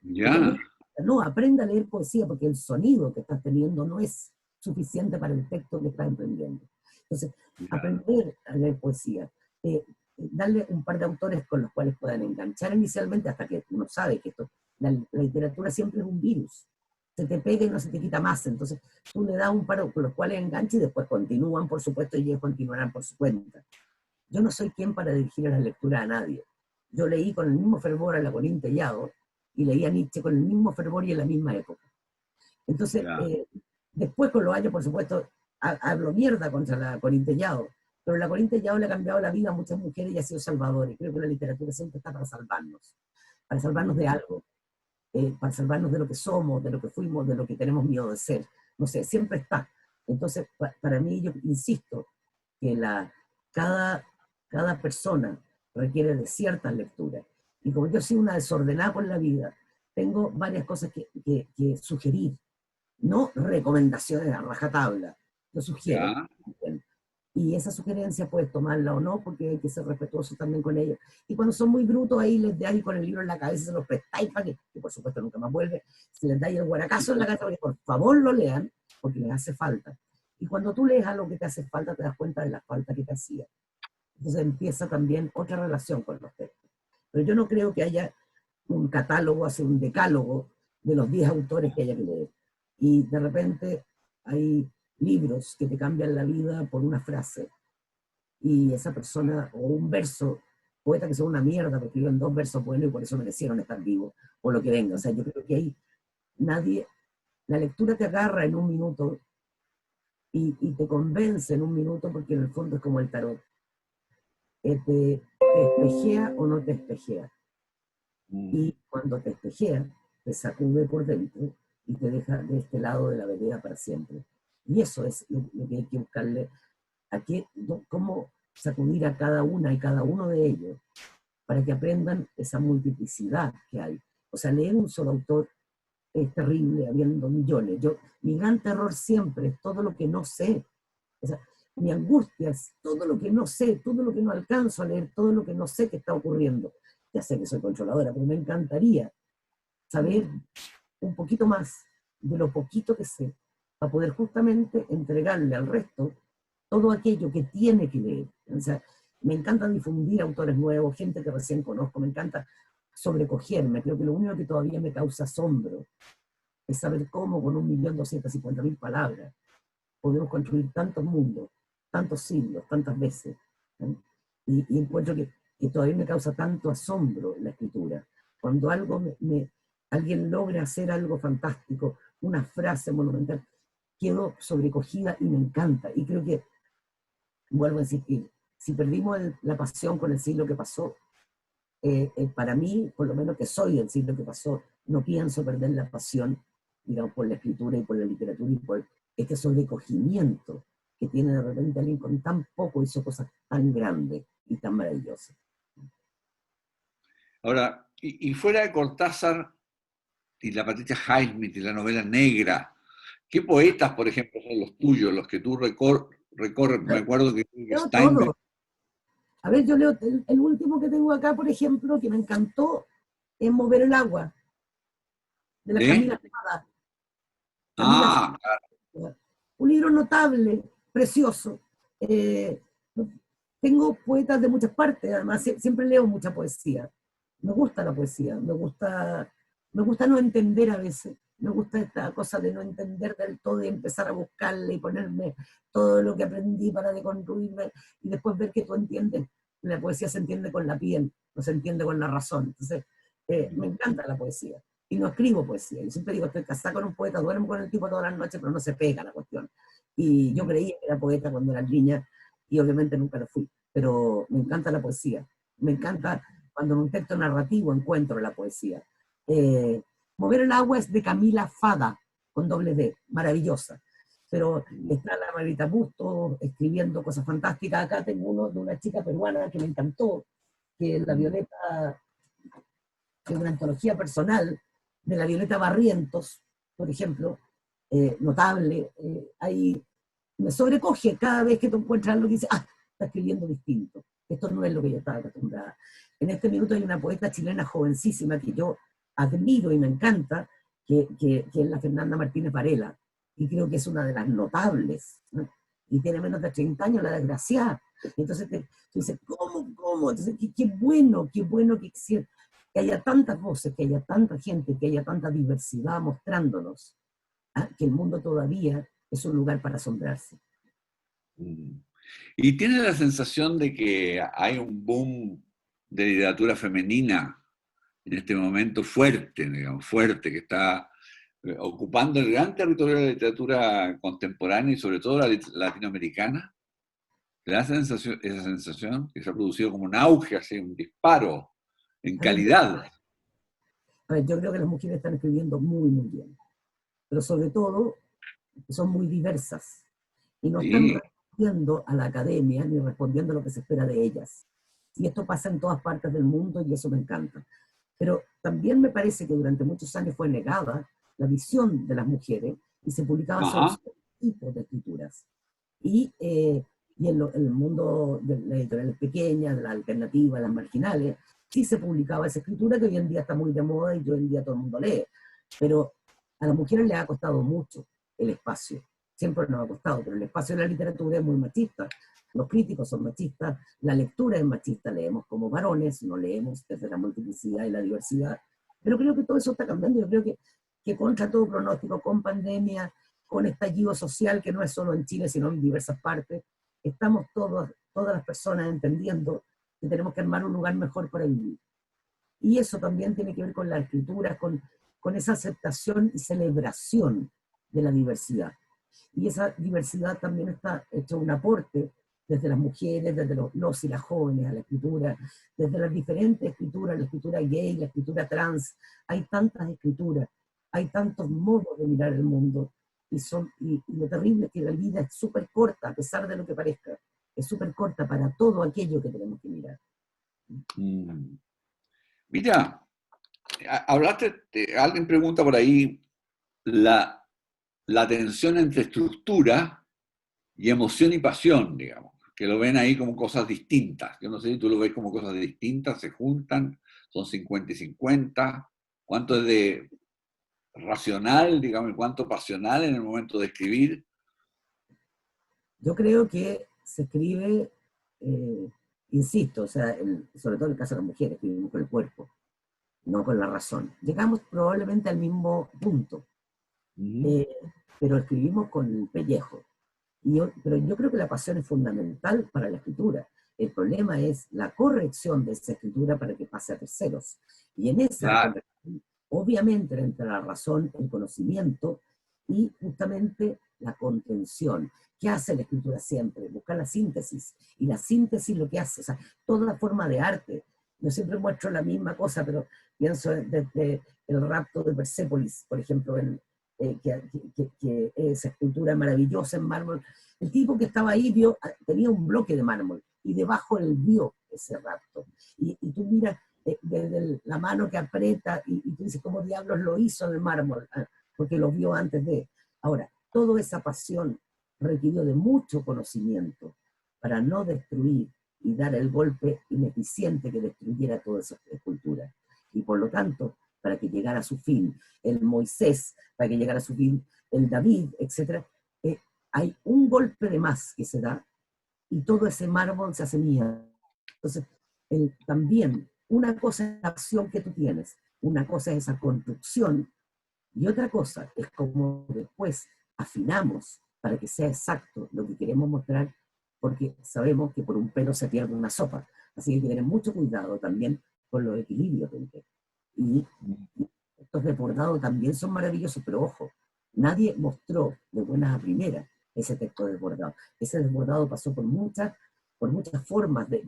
ya, No, aprenda a leer poesía porque el sonido que estás teniendo no es suficiente para el texto que estás emprendiendo. Entonces, ya, aprender a leer poesía, darle un par de autores con los cuales puedan enganchar inicialmente hasta que uno sabe que la literatura siempre es un virus. Se te pega y no se te quita más. Entonces, tú le das un par con los cuales engancha y después continúan, por supuesto, y ellos continuarán por su cuenta. Yo no soy quien para dirigir la lectura a nadie. Yo leí con el mismo fervor a la Colín Tellado y leí a Nietzsche con el mismo fervor y en la misma época. Entonces, ya, después con los años, por supuesto, hablo mierda contra la Colín Tellado, pero la Colín Tellado le ha cambiado la vida a muchas mujeres y ha sido salvador. Y creo que la literatura siempre está para salvarnos de algo, para salvarnos de lo que somos, de lo que fuimos, de lo que tenemos miedo de ser. No sé, siempre está. Entonces, para mí, yo insisto que cada, cada persona requiere de ciertas lecturas. Y como yo soy una desordenada por la vida, tengo varias cosas que sugerir, no recomendaciones a rajatabla, lo sugiero. ya. Y esa sugerencia puedes tomarla o no, porque hay que ser respetuoso también con ellos. Y cuando son muy brutos, ahí les dais con el libro en la cabeza, se los prestáis para que por supuesto nunca más vuelve. Si les dais el guaracazo en la cabeza, por favor lo lean, porque les hace falta. Y cuando tú lees algo que te hace falta, te das cuenta de la falta que te hacía. Entonces empieza también otra relación con los textos. Pero yo no creo que haya un catálogo, hacer un decálogo de los 10 autores que haya que leer. Y de repente hay libros que te cambian la vida por una frase. Y esa persona, o un verso, poeta que son una mierda, porque escriben 2 versos buenos y por eso merecieron estar vivos, o lo que venga. O sea, yo creo que ahí nadie, la lectura te agarra en un minuto y te convence en un minuto porque en el fondo es como el tarot. Te espejea o no te espejea. Y cuando te espejea, te sacude por dentro y te deja de este lado de la vereda para siempre. Y eso es lo que hay que buscarle, cómo sacudir a cada una y cada uno de ellos para que aprendan esa multiplicidad que hay. O sea, leer un solo autor es terrible habiendo millones. Mi gran terror siempre es todo lo que no sé. O sea, mi angustia es todo lo que no sé, todo lo que no alcanzo a leer, todo lo que no sé que está ocurriendo. Ya sé que soy controladora, pero me encantaría saber un poquito más de lo poquito que sé, para poder justamente entregarle al resto todo aquello que tiene que leer. O sea, me encanta difundir autores nuevos, gente que recién conozco, me encanta sobrecogerme. Creo que lo único que todavía me causa asombro es saber cómo con 1.250.000 palabras podemos construir tantos mundos, tantos siglos, tantas veces. ¿No? Y encuentro que todavía me causa tanto asombro la escritura. Cuando alguien logra hacer algo fantástico, una frase monumental, quedo sobrecogida y me encanta. Y creo que, vuelvo a insistir, si perdimos la pasión con el siglo que pasó, para mí, por lo menos que soy del siglo que pasó, no pienso perder la pasión, digamos, por la escritura y por la literatura y por este sobrecogimiento que tiene de repente alguien con tan poco hizo cosas tan grandes y tan maravillosas. Ahora, y fuera de Cortázar y la Patricia Highsmith y la novela negra, ¿qué poetas, por ejemplo, son los tuyos, los que tú recorres? Me acuerdo que Leo Steinbeck, todo, A ver, yo leo el último que tengo acá, por ejemplo, que me encantó, es Mover el agua, de la ¿Sí? Camila Fada. Camila Ah, Fada. Un libro notable, precioso. Eh, Tengo poetas de muchas partes, además siempre leo mucha poesía. Me gusta la poesía, me gusta no entender a veces. Me gusta esta cosa de no entender del todo y empezar a buscarle y ponerme todo lo que aprendí para deconstruirme y después ver que tú entiendes. La poesía se entiende con la piel, no se entiende con la razón. Entonces, me encanta la poesía. Y no escribo poesía. Yo siempre digo, estoy casada con un poeta, duermo con el tipo todas las noches, pero no se pega la cuestión. Y yo creía que era poeta cuando era niña y obviamente nunca lo fui. Pero me encanta la poesía. Me encanta cuando en un texto narrativo encuentro la poesía. Eh, Mover el agua es de Camila Fada, con doble D, maravillosa. Pero está la Marita Busto escribiendo cosas fantásticas. Acá tengo uno de una chica peruana que me encantó, que es la Violeta, que es una antología personal de la Violeta Barrientos, por ejemplo, notable. Ahí me sobrecoge cada vez que tú encuentras algo que dice, ah, está escribiendo distinto. Esto no es lo que yo estaba acostumbrada. En este minuto hay una poeta chilena jovencísima que yo admiro y me encanta, que es la Fernanda Martínez Varela, y creo que es una de las notables, ¿no? Y tiene menos de 30 años, la desgraciada. Entonces tú dices, ¿cómo, cómo? Entonces, qué bueno que haya tantas voces, que haya tanta gente, que haya tanta diversidad mostrándonos, ¿ah? Que el mundo todavía es un lugar para asombrarse. y tiene la sensación de que hay un boom de literatura femenina en este momento fuerte, digamos, fuerte, que está ocupando el gran territorio de la literatura contemporánea y sobre todo la latinoamericana. ¿Te da esa sensación que se ha producido como un auge, así, un disparo en A ver, calidad? yo creo que las mujeres están escribiendo muy, muy bien, pero sobre todo son muy diversas y no están Sí, respondiendo a la academia ni respondiendo a lo que se espera de ellas. Y esto pasa en todas partes del mundo y eso me encanta. Pero también me parece que durante muchos años fue negada la visión de las mujeres y se publicaban solo ajá. ciertos tipos de escrituras. Y en el mundo de las editoriales pequeñas, de la alternativa, de las marginales, sí se publicaba esa escritura que hoy en día está muy de moda y que hoy en día todo el mundo lee. Pero a las mujeres les ha costado mucho el espacio. Siempre nos ha costado, pero el espacio de la literatura es muy machista. Los críticos son machistas, la lectura es machista, leemos como varones, no leemos desde la multiplicidad y la diversidad. Pero creo que todo eso está cambiando. Yo creo que contra todo pronóstico, con pandemia, con estallido social, que no es solo en Chile, sino en diversas partes, estamos todas las personas entendiendo que tenemos que armar un lugar mejor para vivir. Y eso también tiene que ver con la escritura, con esa aceptación y celebración de la diversidad. Y esa diversidad también está hecho un aporte desde las mujeres, desde los y las jóvenes a la escritura, desde las diferentes escrituras, la escritura gay, la escritura trans. Hay tantas escrituras, hay tantos modos de mirar el mundo. Y lo terrible es que la vida es súper corta, a pesar de lo que parezca. Es súper corta para todo aquello que tenemos que mirar. Mm. Mira, hablaste, alguien pregunta por ahí la, la tensión entre estructura y emoción y pasión, digamos, que lo ven ahí como cosas distintas. Yo no sé si tú lo ves como cosas distintas, se juntan, son 50 y 50. ¿Cuánto es de racional, digamos, y cuánto pasional en el momento de escribir? Yo creo que se escribe, insisto, o sea, sobre todo en el caso de las mujeres, escribimos con el cuerpo, no con la razón. Llegamos probablemente al mismo punto, Ujú. eh, pero escribimos con el pellejo. Pero yo creo que la pasión es fundamental para la escritura. El problema es la corrección de esa escritura para que pase a terceros. Y en esa Claro. corrección, obviamente, entra la razón, el conocimiento y justamente la contención. ¿Qué hace la escritura siempre? Buscar la síntesis. Y la síntesis lo que hace, o sea, toda forma de arte. Yo siempre muestro la misma cosa, pero pienso desde el rapto de Persépolis, por ejemplo, que esa escultura maravillosa en mármol. El tipo que estaba ahí tenía un bloque de mármol y debajo él vio ese rapto. Y tú miras desde la mano que aprieta y tú dices, ¿cómo diablos lo hizo en el mármol? Ah, porque lo vio antes de. Ahora, toda esa pasión requirió de mucho conocimiento para no destruir y dar el golpe ineficiente que destruyera toda esa escultura. Y por lo tanto, para que llegara a su fin el Moisés, para que llegara a su fin el David, etc., hay un golpe de más que se da y todo ese mármol se hace mierda. Entonces, también, una cosa es la acción que tú tienes, una cosa es esa construcción, y otra cosa es como después afinamos para que sea exacto lo que queremos mostrar, porque sabemos que por un pelo se pierde una sopa. Así que hay que tener mucho cuidado también con los equilibrios del texto. Y estos desbordados también son maravillosos, pero ojo, nadie mostró de buenas a primeras ese texto desbordado. Ese desbordado pasó por muchas formas de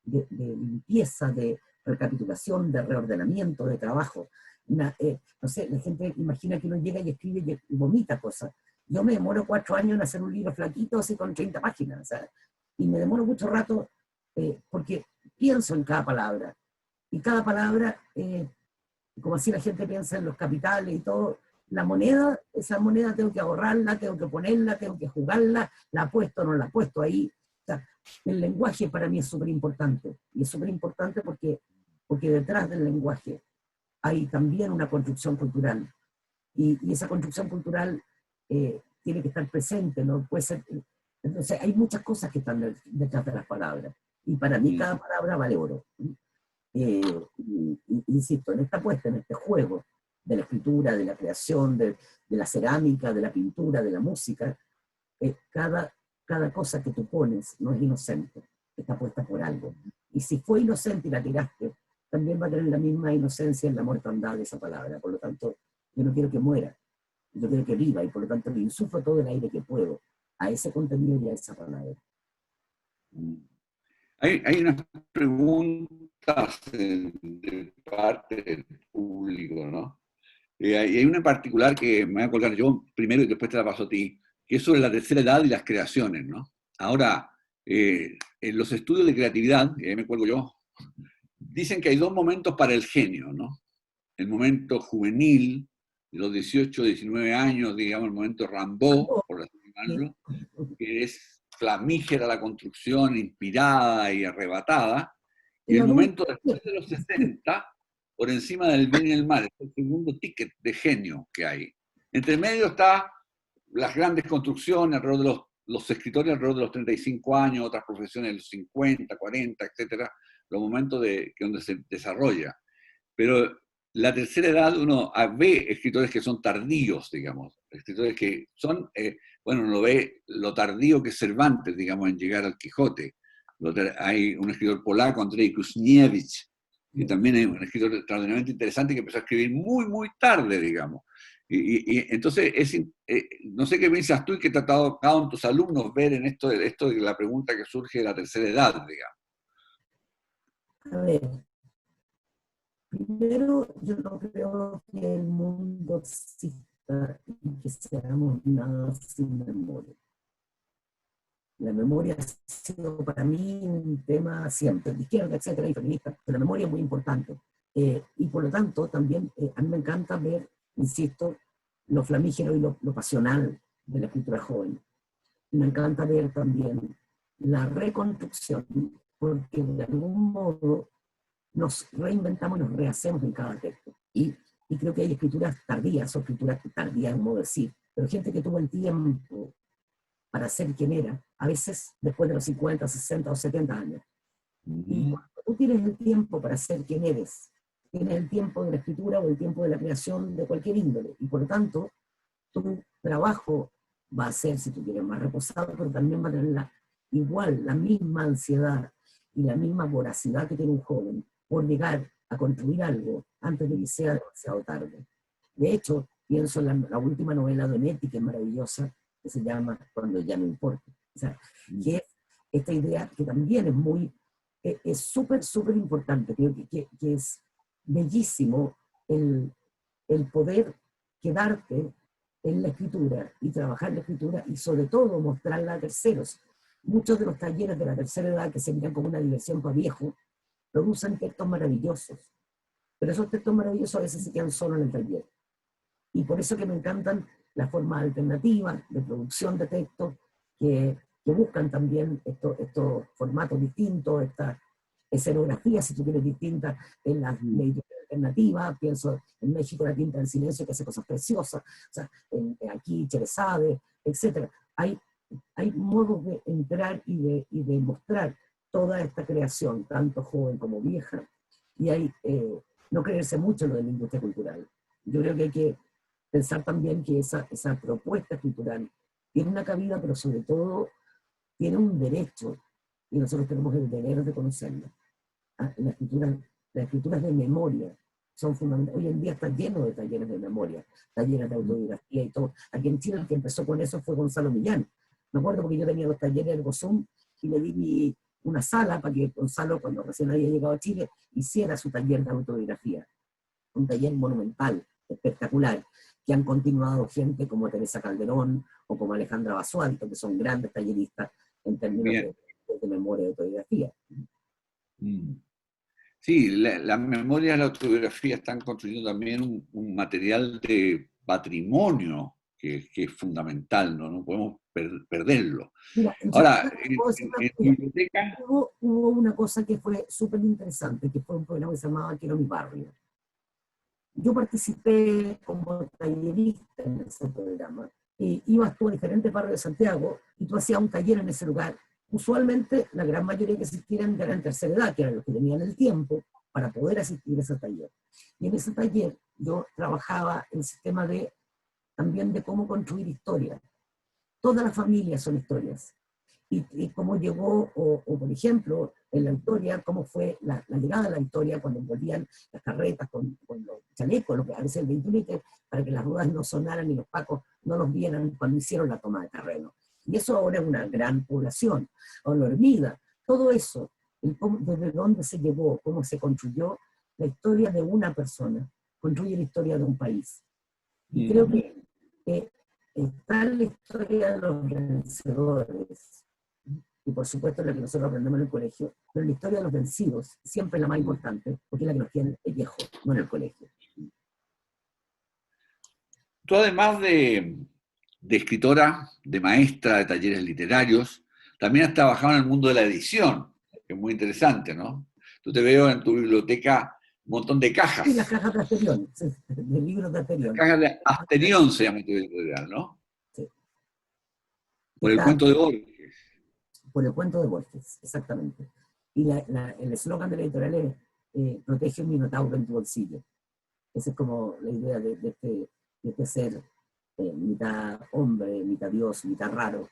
limpieza, de recapitulación, de reordenamiento, de trabajo. No sé, la gente imagina que uno llega y escribe y vomita cosas. Yo me demoro 4 años en hacer un libro flaquito, así con 30 páginas, o sea, y me demoro mucho rato porque pienso en cada palabra. Y cada palabra, como así la gente piensa en los capitales y todo, la moneda, esa moneda tengo que ahorrarla, tengo que ponerla, tengo que jugarla, la apuesto o no la apuesto ahí. O sea, el lenguaje para mí es súper importante. Y es súper importante porque detrás del lenguaje hay también una construcción cultural. Y esa construcción cultural tiene que estar presente, ¿no? Puede ser, entonces hay muchas cosas que están detrás de las palabras. Y para mí cada palabra vale oro. Insisto, en esta apuesta, en este juego de la escritura, de la creación, de la cerámica, de la pintura, de la música, cada cosa que tú pones no es inocente, está puesta por algo. Y si fue inocente y la tiraste, también va a tener la misma inocencia en la mortandad de esa palabra. Por lo tanto, yo no quiero que muera, yo quiero que viva, y por lo tanto le insuflo todo el aire que puedo a ese contenido y a esa palabra. Hay unas preguntas de parte del público, ¿no? Y hay una en particular que me voy a colgar yo primero y después te la paso a ti, que es sobre la tercera edad y las creaciones, ¿no? Ahora, en los estudios de creatividad, y ahí me cuelgo yo, dicen que hay 2 momentos para el genio, ¿no? El momento juvenil, de los 18, 19 años, digamos, el momento Rimbaud, por así llamarlo, que es flamígera la construcción, inspirada y arrebatada, y el momento después de los 60, por encima del bien y el mal, es el segundo ticket de genio que hay. Entre medio está las grandes construcciones alrededor de los escritores alrededor de los 35 años, otras profesiones de los 50, 40, etcétera, los momentos donde se desarrolla. Pero la tercera edad uno ve escritores que son tardíos, digamos, escritores que son, bueno, uno ve lo tardío que es Cervantes, digamos, en llegar al Quijote. Hay un escritor polaco, Andrzej Kusniewicz, que también es un escritor extraordinariamente interesante que empezó a escribir muy, muy tarde, digamos. Y entonces, no sé qué piensas tú y qué te ha tocado en tus alumnos ver en esto de la pregunta que surge de la tercera edad, digamos. A ver, primero, yo no creo que el mundo exista y que seamos nada sin memoria. La memoria ha sido para mí un tema siempre, de izquierda, etcétera, y feminista, pero la memoria es muy importante. Y por lo tanto, también a mí me encanta ver, insisto, lo flamígero y lo pasional de la escritura joven. Y me encanta ver también la reconstrucción, porque de algún modo nos reinventamos y nos rehacemos en cada texto. Y creo que hay escrituras tardías, o escrituras tardías, es un modo de decir, pero gente que tuvo el tiempo para ser quien era, a veces después de los 50, 60 o 70 años. Y cuando tú tienes el tiempo para ser quien eres, tienes el tiempo de la escritura o el tiempo de la creación de cualquier índole, y por lo tanto, tu trabajo va a ser, si tú quieres, más reposado, pero también va a tener igual la misma ansiedad y la misma voracidad que tiene un joven por llegar a construir algo antes de que sea demasiado tarde. De hecho, pienso en la última novela de Onetti, que es maravillosa, que se llama Cuando ya no importa. O sea, que es esta idea que también es muy, es súper, súper importante, creo que es bellísimo el poder quedarte en la escritura y trabajar la escritura y sobre todo mostrarla a terceros. Muchos de los talleres de la tercera edad que se miran como una diversión para viejos producen textos maravillosos, pero esos textos maravillosos a veces se quedan solo en el taller. Y por eso que me encantan las formas alternativas de producción de textos que que buscan también estos formatos distintos, estas escenografías, si tú quieres, distintas en las medios alternativas. Pienso en México, La Tinta del Silencio, que hace cosas preciosas, o sea, aquí Cherezade, etc. Hay modos de entrar y de mostrar toda esta creación, tanto joven como vieja, y hay no creerse mucho en lo de la industria cultural. Yo creo que hay que pensar también que esa propuesta cultural tiene una cabida, pero sobre todo tiene un derecho, y nosotros tenemos el deber de conocerla. Las escrituras de memoria son fundamentales. Hoy en día está lleno de talleres de memoria, talleres de autobiografía y todo. Aquí en Chile el que empezó con eso fue Gonzalo Millán. Me acuerdo porque yo tenía los talleres del Gozum y le di una sala para que Gonzalo, cuando recién había llegado a Chile, hiciera su taller de autobiografía. Un taller monumental, espectacular, que han continuado gente como Teresa Calderón o como Alejandra Basualto, que son grandes talleristas en términos de memoria y autobiografía. Sí, la memoria y la autobiografía están construyendo también un material de patrimonio que es fundamental, no podemos perderlo. Mira, Ahora, en biblioteca... hubo una cosa que fue súper interesante, que fue un programa que se llamaba Quiero mi barrio. Yo participé como tallerista en ese programa. Ibas tú a diferentes barrios de Santiago y tú hacías un taller en ese lugar. Usualmente la gran mayoría que asistían eran tercera edad, que eran los que tenían el tiempo para poder asistir a ese taller. Y en ese taller yo trabajaba el sistema también de cómo construir historias. Todas las familias son historias. Y cómo llegó, o por ejemplo, en la historia, cómo fue la llegada de la historia cuando envolvían las carretas con los chalecos, lo que a veces el 21, para que las ruedas no sonaran y los pacos no los vieran cuando hicieron la toma de terreno. Y eso ahora es una gran población, o la Hermida, todo eso, desde dónde se llegó, cómo se construyó la historia de una persona, construye la historia de un país. Y creo que está la historia de los vencedores, y por supuesto la que nosotros aprendemos en el colegio, pero la historia de los vencidos siempre es la más importante, porque es la que nos tiene viejo, no en el colegio. Tú además de escritora, de maestra de talleres literarios, también has trabajado en el mundo de la edición, que es muy interesante, ¿no? Tú te veo en tu biblioteca un montón de cajas. Y las cajas de Asterión, de libros de Asterión. Las cajas de Asterión se llama tu editorial, ¿no? Sí. Por el cuento de Borges. Por el cuento de Borges, exactamente. Y el eslogan de la editorial es protege un minotauro en tu bolsillo. Esa es como la idea de este ser mitad hombre, mitad dios, mitad raro,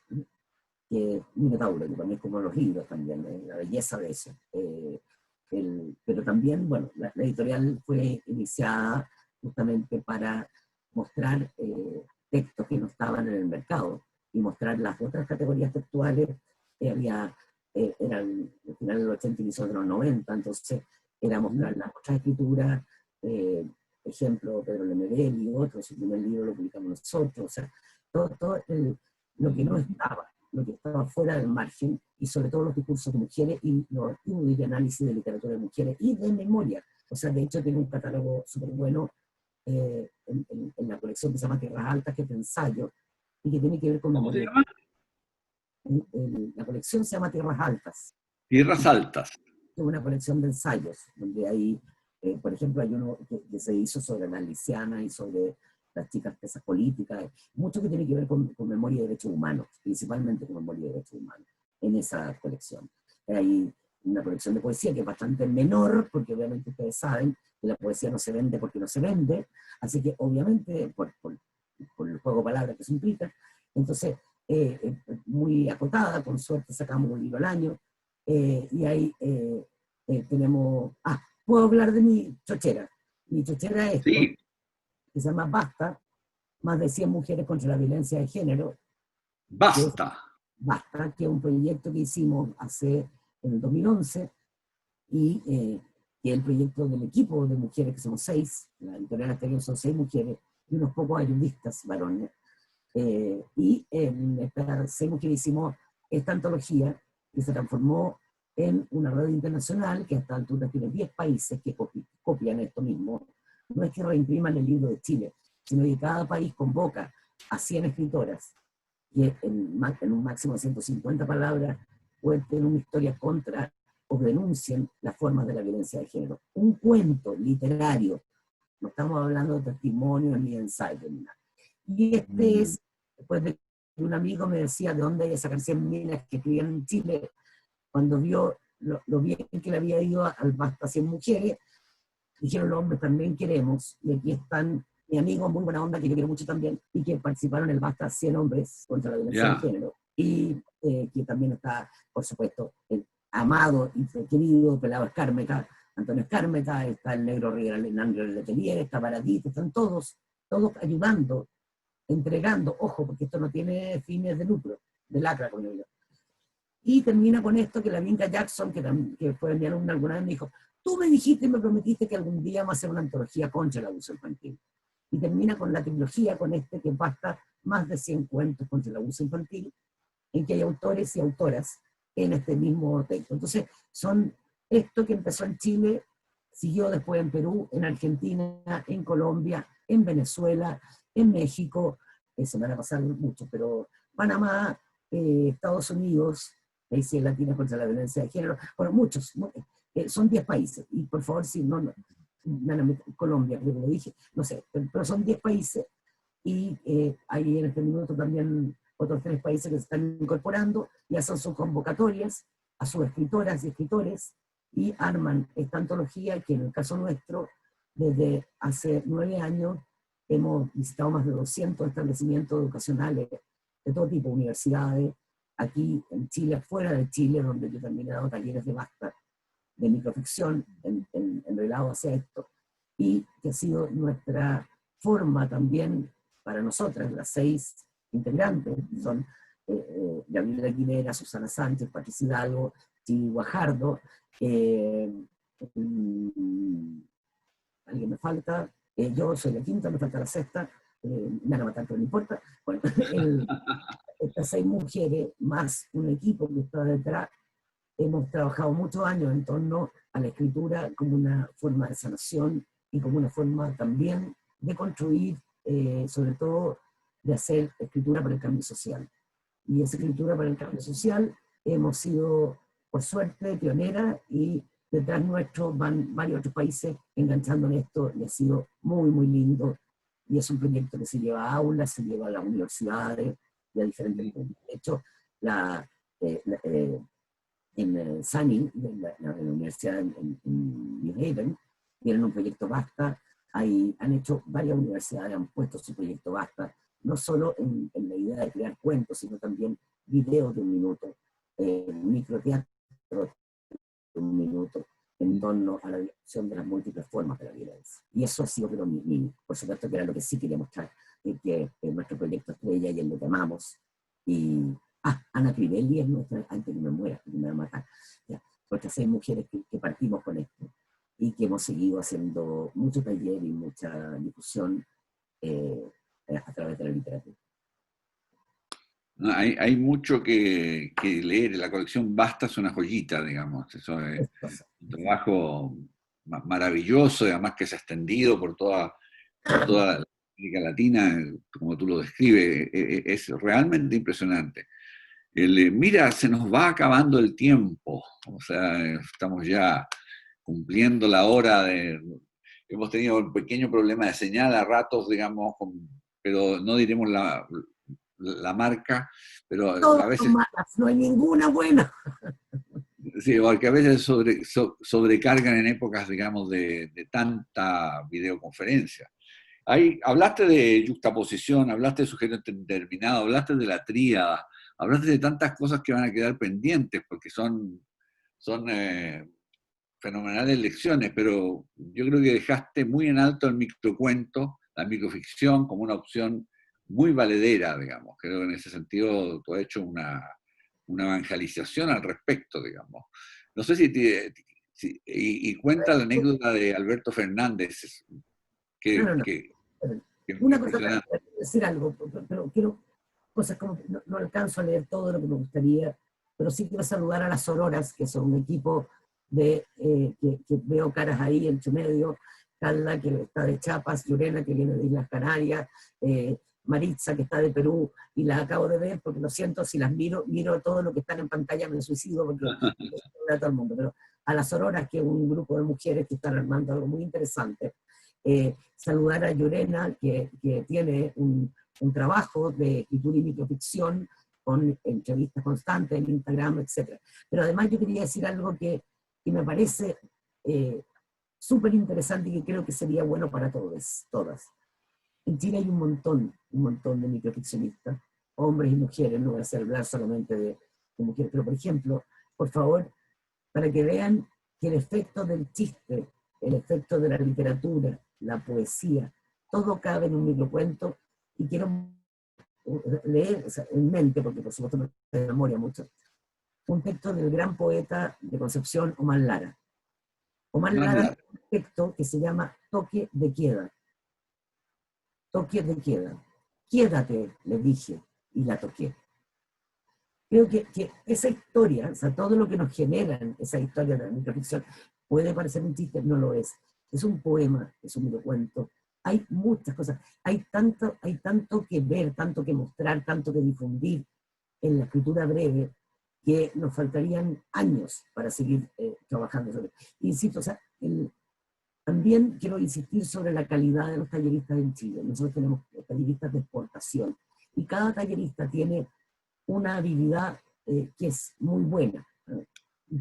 que es minotauro, que también es como los libros también, la belleza de eso. Pero también, bueno, la editorial fue iniciada justamente para mostrar textos que no estaban en el mercado y mostrar las otras categorías textuales que eran al final del 80 y inicio de los 90, entonces era mostrar las otras escrituras, ejemplo, Pedro Lemebel y otros, su primer libro lo publicamos nosotros, o sea, todo lo que no estaba, lo que estaba fuera del margen, y sobre todo los discursos de mujeres y los estudios de análisis de literatura de mujeres y de memoria. O sea, de hecho tiene un catálogo súper bueno en la colección que se llama Tierras Altas, que es de ensayo, y que tiene que ver con memoria. ¿Cómo se llama? La colección se llama Tierras Altas. Tierras Altas. Es una colección de ensayos, donde hay, por ejemplo, hay uno que se hizo sobre la Lisiana y sobre las chicas presas políticas, mucho que tiene que ver con memoria y derechos humanos, principalmente con memoria y derechos humanos, en esa colección. Hay una colección de poesía que es bastante menor, porque obviamente ustedes saben que la poesía no se vende porque no se vende, así que obviamente por el juego de palabras que se implica, entonces muy acotada, con suerte sacamos un libro al año, y ahí tenemos, puedo hablar de mi chochera es esto, sí, que se llama Basta, más de 100 mujeres contra la violencia de género. Basta. Basta, que es un proyecto que hicimos en el 2011, y que es el proyecto del equipo de mujeres, que somos 6, la editorial Asterión son 6 mujeres, y unos pocos ayudistas varones. Y en estas 6 mujeres hicimos esta antología, que se transformó en una red internacional, que a esta altura tiene 10 países que copian esto mismo. No es que reimpriman el libro de Chile, sino que cada país convoca a 100 escritoras que en un máximo de 150 palabras cuenten una historia contra o denuncien las formas de la violencia de género. Un cuento literario, no estamos hablando de testimonios ni de ensayos, ni nada. Y este es, después de que un amigo me decía de dónde hay esa canción minas que escribían en Chile, cuando vio lo bien que le había ido al Basta 100 mujeres, dijeron los hombres también queremos, y aquí están mi amigo, muy buena onda, que yo quiero mucho también, y que participaron en el Basta 100 hombres contra la violencia de género, y que también está, por supuesto, el amado y querido Pelado Escármeta, Antonio Escármeta, está el negro Rivera Letelier, está Baradit, están todos ayudando, entregando, ojo, porque esto no tiene fines de lucro, de lacra, como yo. Y termina con esto que la Minka Jackson, que fue mi alumna alguna vez, me dijo, tú me dijiste y me prometiste que algún día vamos a hacer una antología contra el abuso infantil. Y termina con la trilogía, con este que basta más de 100 cuentos contra el abuso infantil, en que hay autores y autoras en este mismo texto. Entonces, son esto que empezó en Chile, siguió después en Perú, en Argentina, en Colombia, en Venezuela, en México, se van a pasar mucho, pero Panamá, Estados Unidos, países latinos contra la violencia de género, bueno, muchos, son 10 países, y por favor, si no, Colombia, creo que lo dije, no sé, pero son 10 países, y hay en este minuto también otros 3 países que se están incorporando y hacen sus convocatorias a sus escritoras y escritores, y arman esta antología que en el caso nuestro, desde hace 9 años, hemos visitado más de 200 establecimientos educacionales de todo tipo, universidades, aquí en Chile, fuera de Chile, donde yo también he dado talleres de Basta, de microficción, en relado hacia esto, y que ha sido nuestra forma también para nosotras, las 6 integrantes, son Gabriela Aguilera, Susana Sánchez, Patricia Hidalgo, Chivi Guajardo, alguien me falta, yo soy la quinta, me falta la sexta, me van a matar, pero no importa. Bueno, estas 6 mujeres, más un equipo que está detrás, hemos trabajado muchos años en torno a la escritura como una forma de sanación y como una forma también de construir, sobre todo de hacer escritura para el cambio social. Y esa escritura para el cambio social hemos sido, por suerte, pioneras, y detrás nuestro van varios otros países enganchando en esto, y ha sido muy, muy lindo. Y es un proyecto que se lleva a aulas, se lleva a las universidades y a diferentes puntos. De hecho, en SUNY, la universidad en New Haven, tienen un proyecto Basta. Han hecho varias universidades, han puesto su proyecto Basta, no solo en la idea de crear cuentos, sino también videos de un minuto, microteatro de un minuto, en torno a la discusión de las múltiples formas de la violencia. Y eso ha sido, pero por supuesto, que era lo que sí quería mostrar, que nuestro proyecto estrella y en lo que amamos. Y Ana Crivelli es nuestra, antes que me muera, que me va a matar, ya, nuestras 6 mujeres que partimos con esto, y que hemos seguido haciendo mucho taller y mucha difusión a través de la literatura. Hay mucho que leer. La colección Basta es una joyita, digamos. Eso es un trabajo maravilloso, y además que se ha extendido por toda América Latina, como tú lo describes. Es realmente impresionante. Mira, se nos va acabando el tiempo. O sea, estamos ya cumpliendo la hora hemos tenido un pequeño problema de señal a ratos, digamos, pero no diremos la marca, pero Todas a veces... son malas, no hay ninguna buena. Sí, porque a veces sobrecargan en épocas, digamos, de tanta videoconferencia. Hablaste de yuxtaposición, hablaste de sujeto determinado, hablaste de la tríada, hablaste de tantas cosas que van a quedar pendientes, porque son fenomenales lecciones, pero yo creo que dejaste muy en alto el microcuento, la microficción, como una opción muy valedera, digamos. Creo que en ese sentido tú has hecho una evangelización al respecto, digamos. No sé y cuenta la anécdota de Alberto Fernández, No. que Una cosa, impresionante. decir algo, pero quiero cosas como que no alcanzo a leer todo lo que me gustaría, pero sí quiero saludar a las Sororas, que son un equipo que veo caras ahí en su medio, Carla, que está de Chiapas, Lorena, que viene de Islas Canarias, Maritza, que está de Perú, y las acabo de ver, porque lo siento, si las miro todo lo que están en pantalla me suicido, porque a todo el mundo, pero a las Auroras, que es un grupo de mujeres que están armando algo muy interesante. Saludar a Llorena, que tiene un trabajo de escritura y microficción, con entrevistas constantes en Instagram, etc. Pero además yo quería decir algo que me parece súper interesante y que creo que sería bueno para todos, todas. En Chile hay un montón de microficcionistas, hombres y mujeres, no voy a hablar solamente de mujeres, pero por ejemplo, por favor, para que vean que el efecto del chiste, el efecto de la literatura, la poesía, todo cabe en un microcuento, y quiero leer, o sea, en mente, porque por supuesto no de memoria mucho, un texto del gran poeta de Concepción, Omar Lara. Omar Lara tiene un texto que se llama Toque de queda. Toque de queda. Quédate, le dije, y la toqué. Creo que esa historia, o sea, todo lo que nos generan esa historia de la microficción, puede parecer un chiste, no lo es. Es un poema, es un microcuento. Hay muchas cosas. Hay tanto que ver, tanto que mostrar, tanto que difundir en la escritura breve, que nos faltarían años para seguir trabajando sobre eso. Insisto, o sea, también quiero insistir sobre la calidad de los talleristas en Chile. Nosotros tenemos talleristas de exportación, y cada tallerista tiene una habilidad que es muy buena.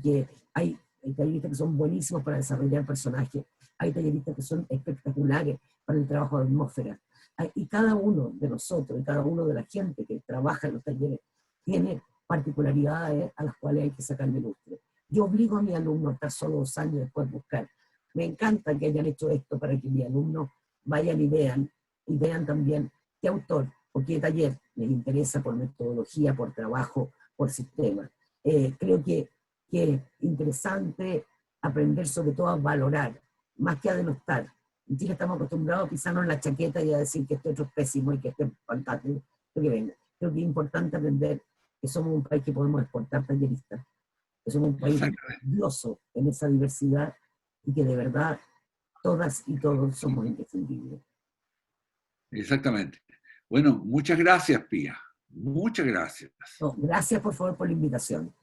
Que hay talleristas que son buenísimos para desarrollar personajes, hay talleristas que son espectaculares para el trabajo de atmósfera. Y cada uno de nosotros, y cada uno de la gente que trabaja en los talleres, tiene particularidades a las cuales hay que sacarle lustre. Yo obligo a mi alumno a estar solo 2 años y después buscar. Me encanta que hayan hecho esto para que mis alumnos vayan y vean también qué autor o qué taller les interesa por metodología, por trabajo, por sistema. Creo que es interesante aprender sobre todo a valorar, más que a denostar. En Chile estamos acostumbrados a pisarnos en la chaqueta y a decir que este otro es pésimo y que este es fantástico. Creo que es importante aprender que somos un país que podemos exportar talleristas, que somos un país maravilloso en esa diversidad, y que de verdad todas y todos somos imprescindibles. Exactamente. Bueno, muchas gracias, Pía. Muchas gracias. No, gracias por favor por la invitación.